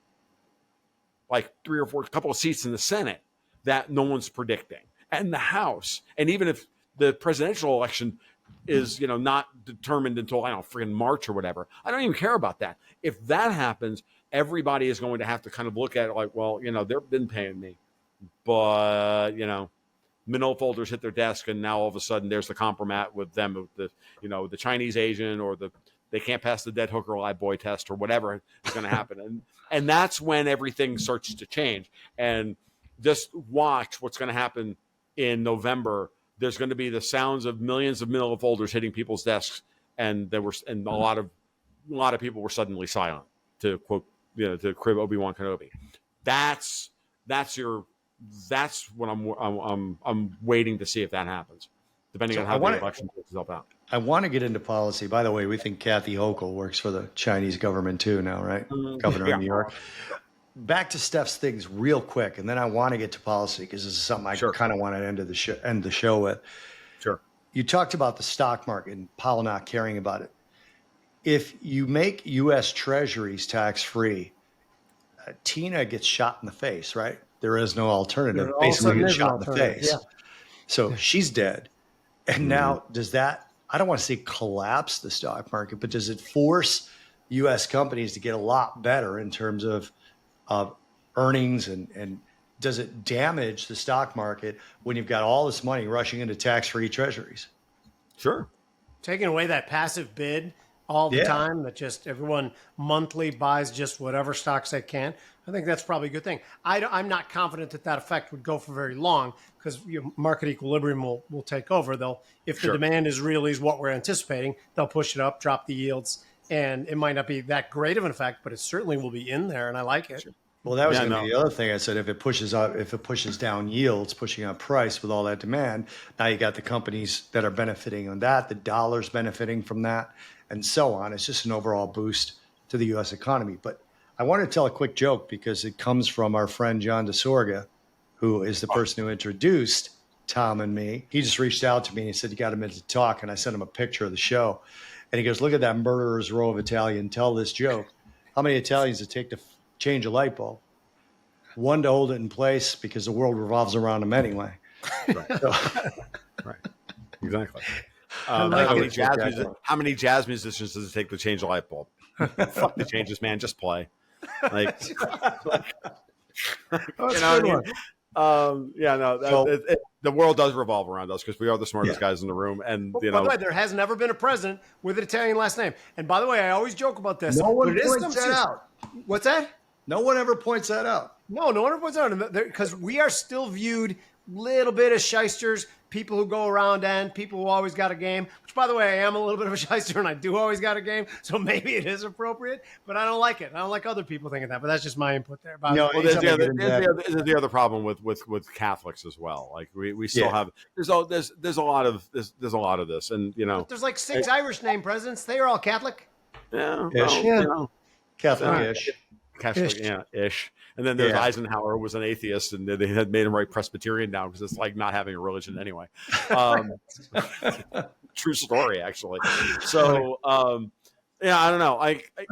like 3 or 4, couple of seats in the Senate that no one's predicting. And the House. And even if the presidential election is, not determined until, freaking March or whatever, I don't even care about that. If that happens, everybody is going to have to kind of look at it like, well, they've been paying me, but, manila folders hit their desk, and now all of a sudden there's the compromat with them, the Chinese agent or the they can't pass the dead hooker live boy test or whatever is going to happen. And that's when everything starts to change. And just watch what's going to happen in November. There's going to be the sounds of millions of millifolders hitting people's desks, and a lot of people were suddenly silent, to quote, to crib Obi-Wan Kenobi. That's what I'm waiting to see if that happens, depending on how the election plays itself out. I want to get into policy. By the way, we think Kathy Hochul works for the Chinese government too now, right? Governor of New York. Back to Steph's things real quick, and then I want to get to policy because this is something I kind of want to end the show with. Sure. You talked about the stock market and Powell not caring about it. If you make U.S. Treasuries tax-free, Tina gets shot in the face, right? There is no alternative. Basically, gets shot in the face. Yeah. So she's dead. And now does that, I don't want to say collapse the stock market, but does it force U.S. companies to get a lot better in terms of earnings, and does it damage the stock market when you've got all this money rushing into tax-free treasuries? Sure. Taking away that passive bid all the time, that just everyone monthly buys just whatever stocks they can. I think that's probably a good thing. I'm not confident that effect would go for very long, because market equilibrium will take over. If the demand is really what we're anticipating, they'll push it up, drop the yields, and it might not be that great of an effect, but it certainly will be in there, and I like it. Sure. Well, that was going to be the other thing I said. If it pushes down yields, pushing up price with all that demand, now you got the companies that are benefiting on that, the dollar's benefiting from that, and so on. It's just an overall boost to the U.S. economy. But I want to tell a quick joke because it comes from our friend John DeSorga, who is the person who introduced Tom and me. He just reached out to me and he said, "You got a minute to talk?" And I sent him a picture of the show. And he goes, "Look at that murderer's row of Italian. Tell this joke. How many Italians does it take to change a light bulb? One, to hold it in place because the world revolves around them anyway." Right. Right. Exactly. How many jazz musicians does it take to change a light bulb? Fuck the changes, man. Just play. Like, the world does revolve around us because we are the smartest guys in the room. And by the way, there has never been a president with an Italian last name. And by the way, I always joke about this. No one points that out. What's that? No one ever points that out. No one ever points that out, because we are still viewed little bit as shysters, people who go around and people who always got a game, which, by the way, I am a little bit of a shyster and I do always got a game, so maybe it is appropriate, but I don't like it. I don't like other people thinking that, but that's just my input there. There's the other problem with Catholics as well. Like we still have there's a lot of this, and but there's like 6 Irish named presidents. They are all Catholic. Catholic-ish. Catholic, ish. And then there's Eisenhower, who was an atheist, and they had made him write Presbyterian now because it's like not having a religion anyway. True story, actually. So, I don't know.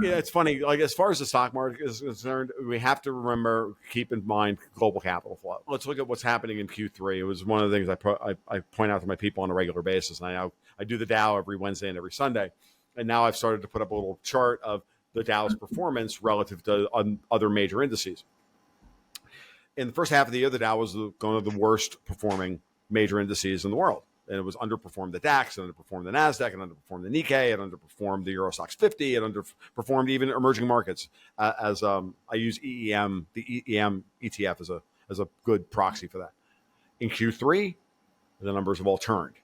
It's funny. Like, as far as the stock market is concerned, we have to keep in mind global capital flow. Let's look at what's happening in Q3. It was one of the things I point out to my people on a regular basis. And I do the Dow every Wednesday and every Sunday. And now I've started to put up a little chart of the Dow's performance relative to other major indices. In the first half of the year, the Dow was one of the worst performing major indices in the world. And it was underperformed the DAX, it underperformed the NASDAQ, it underperformed the Nikkei, it underperformed the Euro Stoxx 50, it underperformed even emerging markets. I use EEM, the EEM ETF as a good proxy for that. In Q3, the numbers have all turned.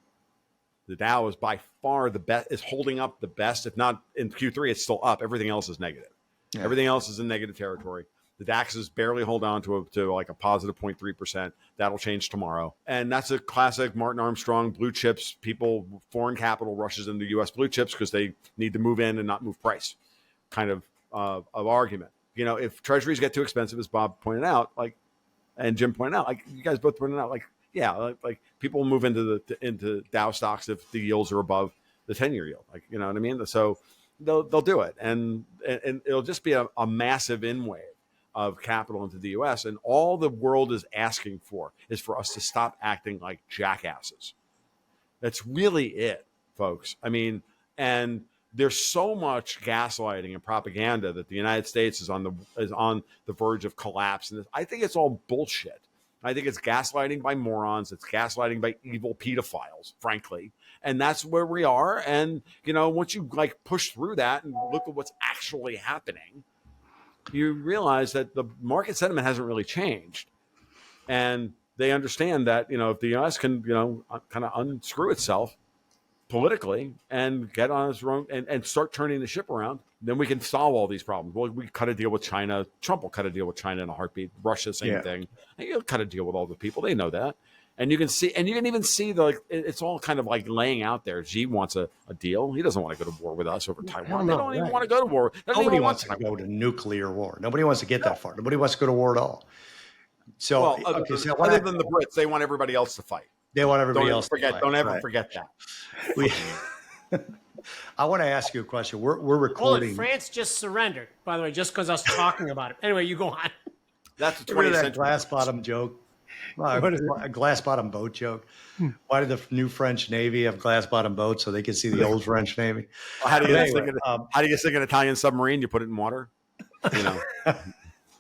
The Dow is by far the best, is holding up the best. If not in Q3, it's still up. Everything else is negative. Yeah. Everything else is in negative territory. The DAX is barely hold on to like a positive 0.3%. That'll change tomorrow. And that's a classic Martin Armstrong blue chips. Foreign capital rushes into U.S. blue chips because they need to move in and not move price kind of argument. If treasuries get too expensive, as Bob pointed out, and Jim pointed out, like you guys both pointed out, like people move into Dow stocks if the yields are above the 10-year yield. Like, you know what I mean? So they'll do it. And it'll just be a massive in wave of capital into the U.S. And all the world is asking for is for us to stop acting like jackasses. That's really it, folks. I mean, and there's so much gaslighting and propaganda that the United States is on the verge of collapse. And I think it's all bullshit. I think it's gaslighting by morons. It's gaslighting by evil pedophiles, frankly. And that's where we are. And, once you push through that and look at what's actually happening, you realize that the market sentiment hasn't really changed. And they understand that, if the U.S. can, kind of unscrew itself politically and get on its own and start turning the ship around, then we can solve all these problems. Well, we cut a deal with China. Trump will cut a deal with China in a heartbeat. Russia, same thing. And he'll cut a deal with all the people. They know that. And you can even see it's all kind of laying out there. Xi wants a deal. He doesn't want to go to war with us over Taiwan. They don't even want to go to war. Nobody wants to go to nuclear war. Nobody wants to get that far. Nobody wants to go to war at all. So, other than the Brits, they want everybody else to fight. They want everybody else to fight. Don't ever forget that. I want to ask you a question. We're recording. France just surrendered, by the way, just because I was talking about it. Anyway, you go on. That's a 20th century glass bottom joke. A glass bottom boat joke. Why did the new French Navy have glass bottom boats so they could see the old French Navy? How do you sink an Italian submarine? You put it in water.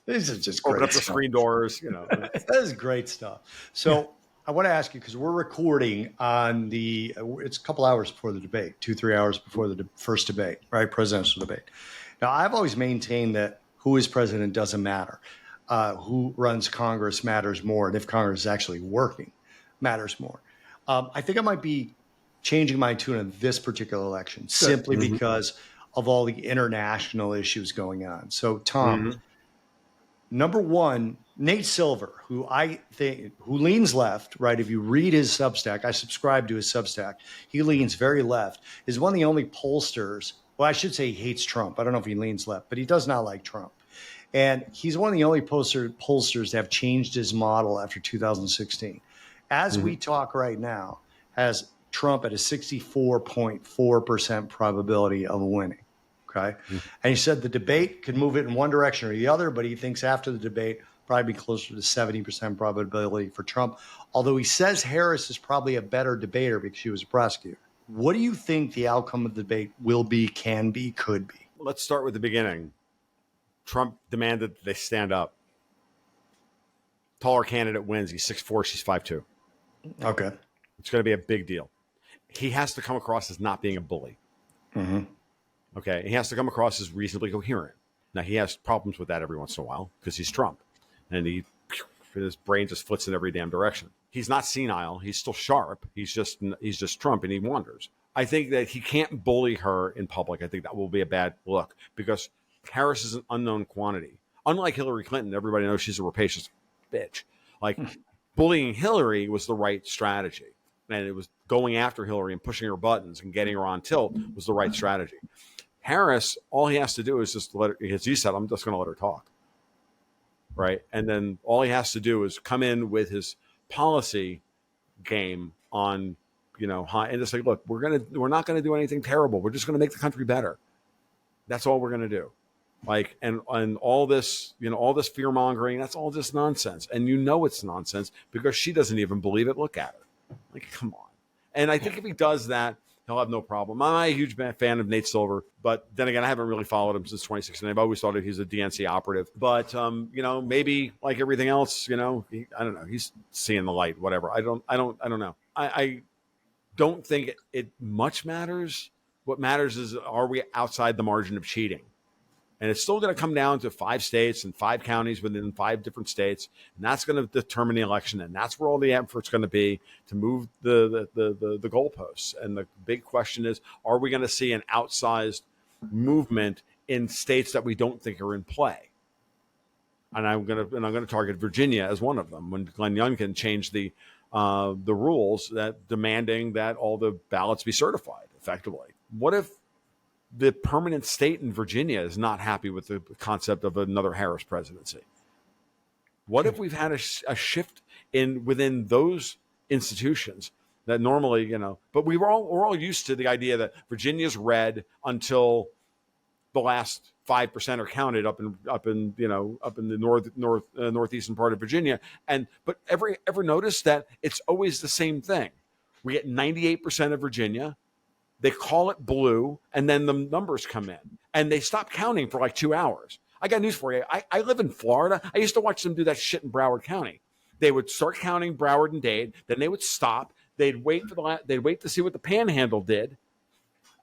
This is just open great up the screen doors. That is great stuff. So I want to ask you, because we're recording on it's a couple hours before the debate, 2-3 hours before the first debate, right? Presidential debate. Now, I've always maintained that who is president doesn't matter. Who runs Congress matters more. And if Congress is actually working, matters more. I think I might be changing my tune on this particular election simply because of all the international issues going on. So, Tom, number one, Nate Silver, who leans left, right? If you read his Substack, I subscribe to his Substack. He leans very left. Is one of the only pollsters. Well, I should say he hates Trump. I don't know if he leans left, but he does not like Trump. And he's one of the only pollsters that have changed his model after 2016. As we talk right now, has Trump at a 64.4% probability of winning. Okay. And he said the debate could move it in one direction or the other, but he thinks after the debate, probably be closer to 70% probability for Trump. Although he says Harris is probably a better debater because she was a prosecutor. What do you think the outcome of the debate will be, can be, could be? Let's start with the beginning. Trump demanded that they stand up. Taller candidate wins. He's 6'4", she's 5'2". Okay. It's going to be a big deal. He has to come across as not being a bully. Okay. He has to come across as reasonably coherent. Now, he has problems with that every once in a while because he's Trump. And his brain just flits in every damn direction. He's not senile. He's still sharp. He's just Trump, and he wanders. I think that he can't bully her in public. I think that will be a bad look because Harris is an unknown quantity. Unlike Hillary Clinton, everybody knows she's a rapacious bitch. Bullying Hillary was the right strategy. And it was going after Hillary and pushing her buttons and getting her on tilt was the right strategy. Harris, all he has to do is just as you said, I'm just going to let her talk. Right. And then all he has to do is come in with his policy game on, high and just say, look, we're not going to do anything terrible. We're just going to make the country better. That's all we're going to do. And all this, all this fear mongering, that's all just nonsense. And it's nonsense because she doesn't even believe it. Look at her. Come on. And I think if he does that, he'll have no problem. I'm not a huge fan of Nate Silver, but then again, I haven't really followed him since 2016. I've always thought that he's a DNC operative. But, maybe like everything else, I don't know. He's seeing the light, whatever. I don't know. I don't think it much matters. What matters is, are we outside the margin of cheating? And it's still going to come down to 5 states and 5 counties within 5 different states. And that's going to determine the election. And that's where all the effort's going to be to move the goalposts. And the big question is, are we going to see an outsized movement in states that we don't think are in play? And I'm going to target Virginia as one of them. When Glenn Youngkin changed the rules that demanding that all the ballots be certified effectively. What if the permanent state in Virginia is not happy with the concept of another Harris presidency? What if we've had a shift within those institutions that normally, but we're all used to the idea that Virginia's red until the last 5% are counted up in the northeastern part of Virginia. But ever notice that it's always the same thing? We get 98% of Virginia. They call it blue, and then the numbers come in, and they stop counting for 2 hours. I got news for you. I live in Florida. I used to watch them do that shit in Broward County. They would start counting Broward and Dade. Then they would stop. They'd wait they'd wait to see what the Panhandle did,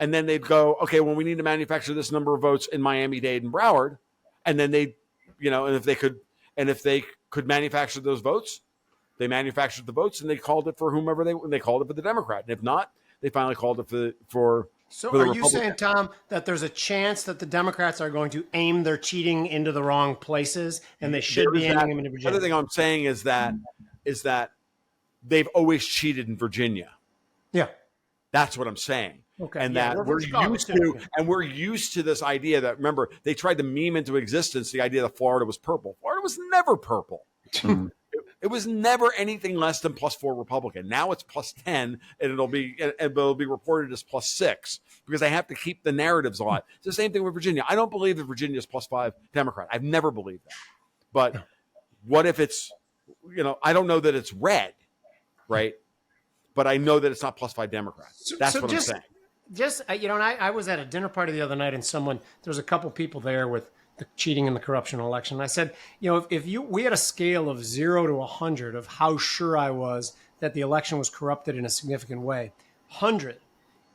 and then they'd go, okay, well, we need to manufacture this number of votes in Miami, Dade, and Broward, and then they, and if they could manufacture those votes, they manufactured the votes, and they called it for whomever they called it for the Democrat, and if not, they finally called it for So for the are you Republican. saying, Tom, that there's a chance that the Democrats are going to aim their cheating into the wrong places, and they should be aiming them into The Virginia? other thing I'm saying is that they've always cheated in Virginia. Yeah. That's what I'm saying. Okay. And Yeah, that we're used to this idea that, remember, they tried to meme into existence the idea that Florida was purple. Florida was never purple. It was never anything less than +4 Republican. Now it's +10, and it'll be reported as +6 because they have to keep the narratives alive. It's the same thing with Virginia. I don't believe that Virginia is +5 Democrat. I've never believed that. But what if it's, I don't know that it's red, right? But I know that it's not +5 Democrat. That's what I'm saying. And I was at a dinner party the other night, and there was a couple people there with the cheating and the corruption election. And I said, if we had a scale of 0 to 100 of how sure I was that the election was corrupted in a significant way, 100,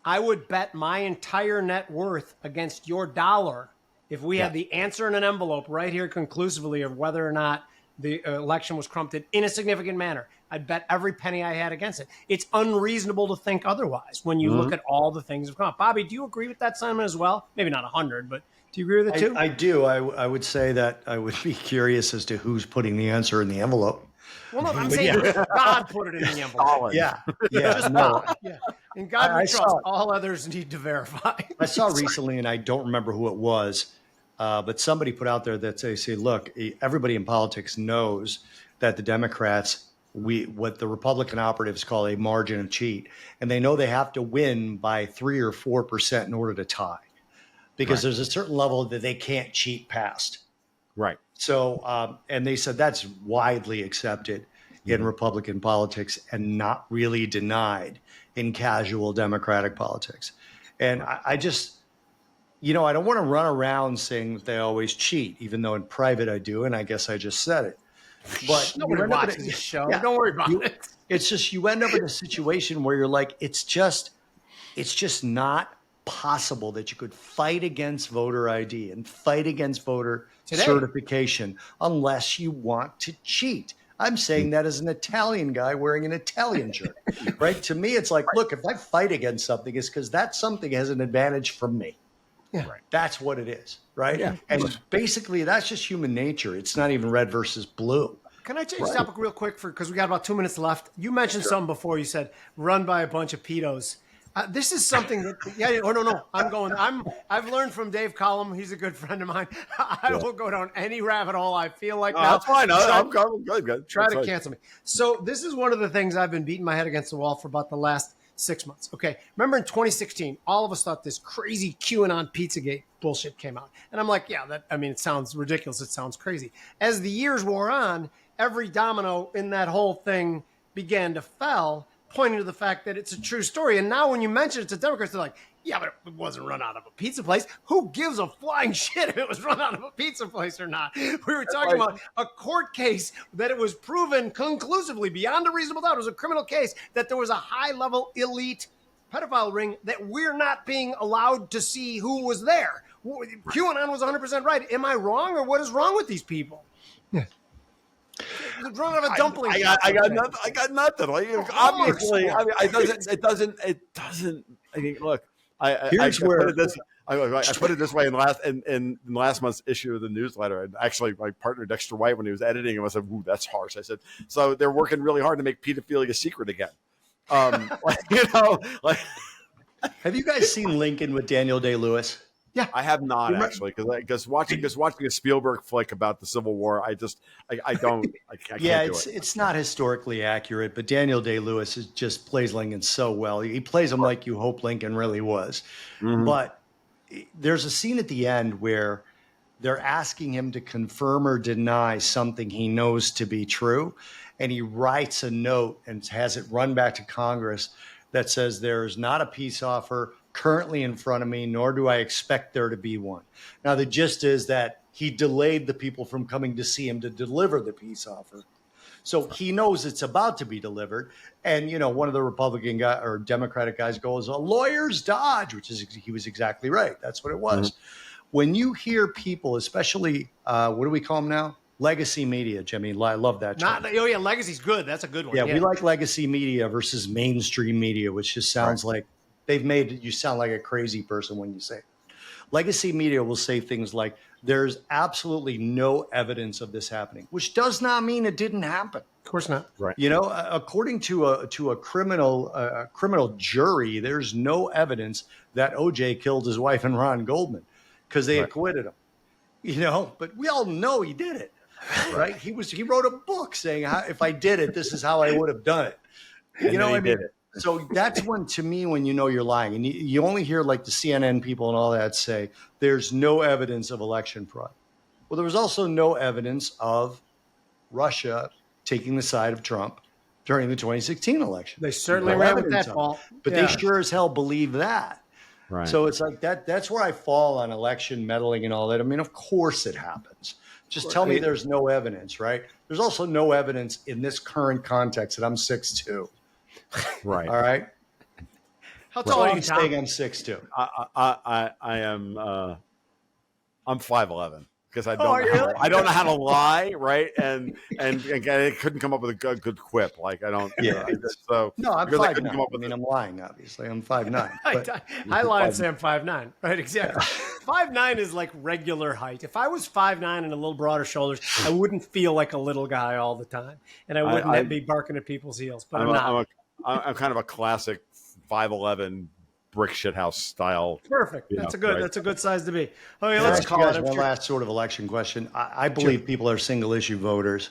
I would bet my entire net worth against your dollar if we had the answer in an envelope right here conclusively of whether or not the election was corrupted in a significant manner. I'd bet every penny I had against it. It's unreasonable to think otherwise when you look at all the things that have come up. Bobby, do you agree with that sentiment as well? Maybe not 100, but do you agree with it too? I do. I would say that I would be curious as to who's putting the answer in the envelope. Well, no, I'm saying God put it in the envelope. Yeah. Just No. God. Yeah. And God we trust. All others need to verify. I saw recently, and I don't remember who it was, but somebody put out there that they say, look, everybody in politics knows that the Democrats, what the Republican operatives call a margin of cheat, and they know they have to win by 3 or 4% in order to tie, because there's a certain level that they can't cheat past. Right. So, and they said that's widely accepted in Republican politics and not really denied in casual Democratic politics. And I just, I don't want to run around saying that they always cheat, even though in private I do, and I guess I just said it. But nobody watches this show. Yeah. Don't worry about it. It's just you end up in a situation where you're like, it's just not possible that you could fight against voter ID and fight against voter certification unless you want to cheat. I'm saying that as an Italian guy wearing an Italian shirt, right? To me, it's like, look, if I fight against something, it's because that something has an advantage from me. Yeah. Right. That's what it is, right? Yeah. And basically, that's just human nature. It's not even red versus blue. Can I change the topic real quick because we got about 2 minutes left? You mentioned something before. You said run by a bunch of pedos. This is something that I've learned from Dave Collum. He's a good friend of mine. I will go down any rabbit hole I feel like. Now. That's fine. I'm good. Try to cancel me. So this is one of the things I've been beating my head against the wall for about the last 6 months. Okay. Remember in 2016, all of us thought this crazy QAnon Pizzagate bullshit came out. And I'm like, it sounds ridiculous. It sounds crazy. As the years wore on, every domino in that whole thing began to fall, pointing to the fact that it's a true story. And now when you mention it to Democrats, they're like, yeah, but it wasn't run out of a pizza place. Who gives a flying shit if it was run out of a pizza place or not? We were talking about a court case that it was proven conclusively beyond a reasonable doubt. It was a criminal case that there was a high-level elite pedophile ring that we're not being allowed to see who was there. QAnon was 100% right. Am I wrong, or what is wrong with these people? Yeah. Run out of a dumpling. I got nothing. Obviously, it doesn't. I mean, look. I put it this way in last month's issue of the newsletter. And actually, my partner Dexter White, when he was editing it, I said, "Ooh, that's harsh." I said, "So they're working really hard to make pedophilia a secret again." Have you guys seen Lincoln with Daniel Day-Lewis? Yeah, I have not actually, because watching a Spielberg flick about the Civil War, I can't do it. It's not historically accurate, but Daniel Day-Lewis just plays Lincoln so well. He plays him like you hope Lincoln really was. Mm-hmm. But there's a scene at the end where they're asking him to confirm or deny something he knows to be true, and he writes a note and has it run back to Congress that says there's not a peace offer currently in front of me, nor do I expect there to be one. Now, the gist is that he delayed the people from coming to see him to deliver the peace offer. So he knows it's about to be delivered. And, you know, one of the Republican guy or Democratic guys goes, a lawyer's dodge, which is, he was exactly right. That's what it was. When you hear people, especially, what do we call them now? Legacy media, Jimmy. I love that term. Oh, yeah, legacy's good. That's a good one. Yeah, we like legacy media versus mainstream media, which just sounds like they've made you sound like a crazy person when you say it. Legacy media will say things like, there's absolutely no evidence of this happening, which does not mean it didn't happen. Of course not. Right. You know, according to a criminal jury, there's no evidence that OJ killed his wife and Ron Goldman because they acquitted him. You know, but we all know he did it. Right? He wrote a book saying, if I did it, this is how I would have done it. You know what I mean? So that's when, to me, when you know you're lying, and you only hear like the CNN people and all that say, there's no evidence of election fraud. Well, there was also no evidence of Russia taking the side of Trump during the 2016 election. They certainly ran with that fault. But they sure as hell believe that. Right. So it's like that's where I fall on election meddling and all that. I mean, of course it happens. Just tell me there's no evidence, right? There's also no evidence in this current context that I'm 6'2". Right. All right. How tall are you, Tom? I'm 6'2". I am. I'm 5'11" because I don't. Really? I don't know how to lie, right? And I couldn't come up with a good quip. Like I don't. Yeah. So no, I'm 5'9". I mean, it. I'm lying. Obviously, I'm 5'9". I lie and say I'm 5'9". Right, exactly. 5'9" is like regular height. If I was 5'9" and a little broader shoulders, I wouldn't feel like a little guy all the time, and I wouldn't be barking at people's heels. But I'm not. I'm kind of a classic 5'11" brick shithouse style. Perfect. That's a good size to be. Okay, let's call it. One last sort of election question. I believe people are single issue voters,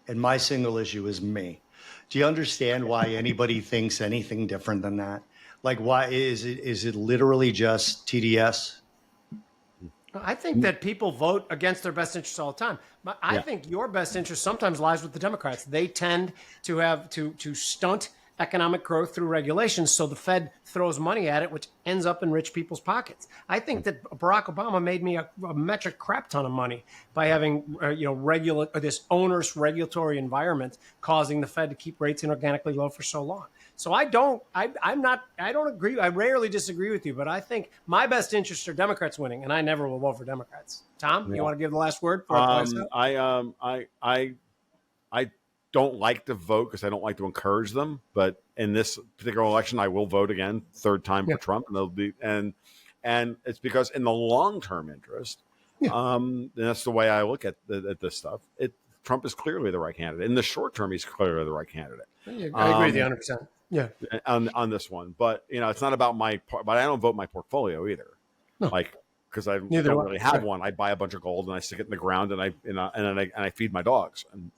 and my single issue is me. Do you understand why anybody thinks anything different than that? Like, why is it literally just TDS? I think that people vote against their best interests all the time. But I think your best interest sometimes lies with the Democrats. They tend to have to stunt economic growth through regulations, so the Fed throws money at it, which ends up in rich people's pockets. I think that Barack Obama made me a metric crap ton of money by having this onerous regulatory environment causing the Fed to keep rates inorganically low for so long. So I don't agree. I rarely disagree with you, but I think my best interests are Democrats winning, and I never will vote for Democrats. Tom, you want to give the last word? I don't like to vote because I don't like to encourage them. But in this particular election, I will vote again, third time for Trump, and they'll be and it's because in the long term interest, and that's the way I look at this stuff. Trump is clearly the right candidate. In the short term, he's clearly the right candidate. I agree with you 100%. Yeah, on this one, but it's not about but I don't vote my portfolio either. No. Like because I don't really have one. I buy a bunch of gold and I stick it in the ground and I feed my dogs and.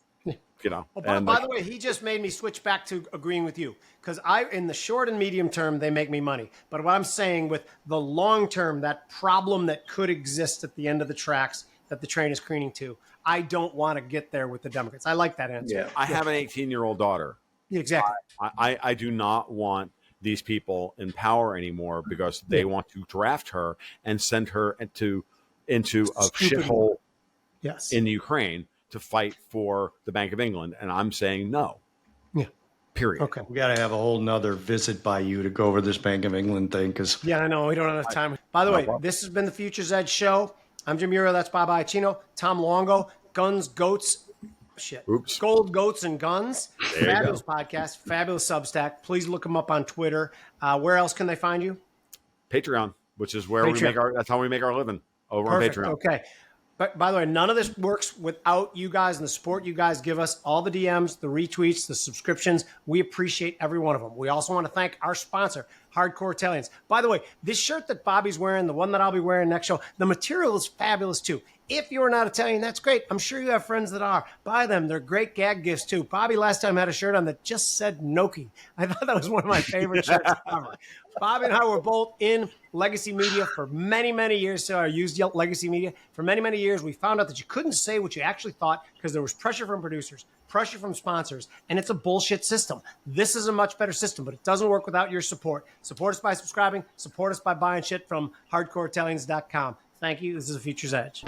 By the way, he just made me switch back to agreeing with you because in the short and medium term, they make me money. But what I'm saying with the long term, that problem that could exist at the end of the tracks that the train is careening to, I don't want to get there with the Democrats. I like that answer. Yeah. I have an 18-year-old daughter. Yeah, exactly. I do not want these people in power anymore because they want to draft her and send her into a shithole in Ukraine to fight for the Bank of England. And I'm saying no. Yeah. Period. Okay. We got to have a whole nother visit by you to go over this Bank of England thing. Yeah, I know. We don't have time. By the way, this has been the Futures Edge Show. I'm Jim Iuorio. That's Bob Iaccino. Tom Luongo. Guns, Goats. Gold, Goats, and Guns. Fabulous podcast. Fabulous Substack. Please look them up on Twitter. Where else can they find you? Patreon, which is where that's how we make our living over on Patreon. Okay. But by the way, none of this works without you guys and the support you guys give us, all the DMs, the retweets, the subscriptions. We appreciate every one of them. We also want to thank our sponsor, Hardcore Italians. By the way, this shirt that Bobby's wearing, the one that I'll be wearing next show, the material is fabulous too. If you're not Italian, that's great. I'm sure you have friends that are. Buy them. They're great gag gifts too. Bobby last time had a shirt on that just said Gnocchi. I thought that was one of my favorite shirts ever. Bobby and I were both in legacy media for many, many years. So I used legacy media for many, many years. We found out that you couldn't say what you actually thought because there was pressure from producers, pressure from sponsors, and it's a bullshit system. This is a much better system, but it doesn't work without your support. Support us by subscribing. Support us by buying shit from hardcoreitalians.com. Thank you. This is a Futures Edge.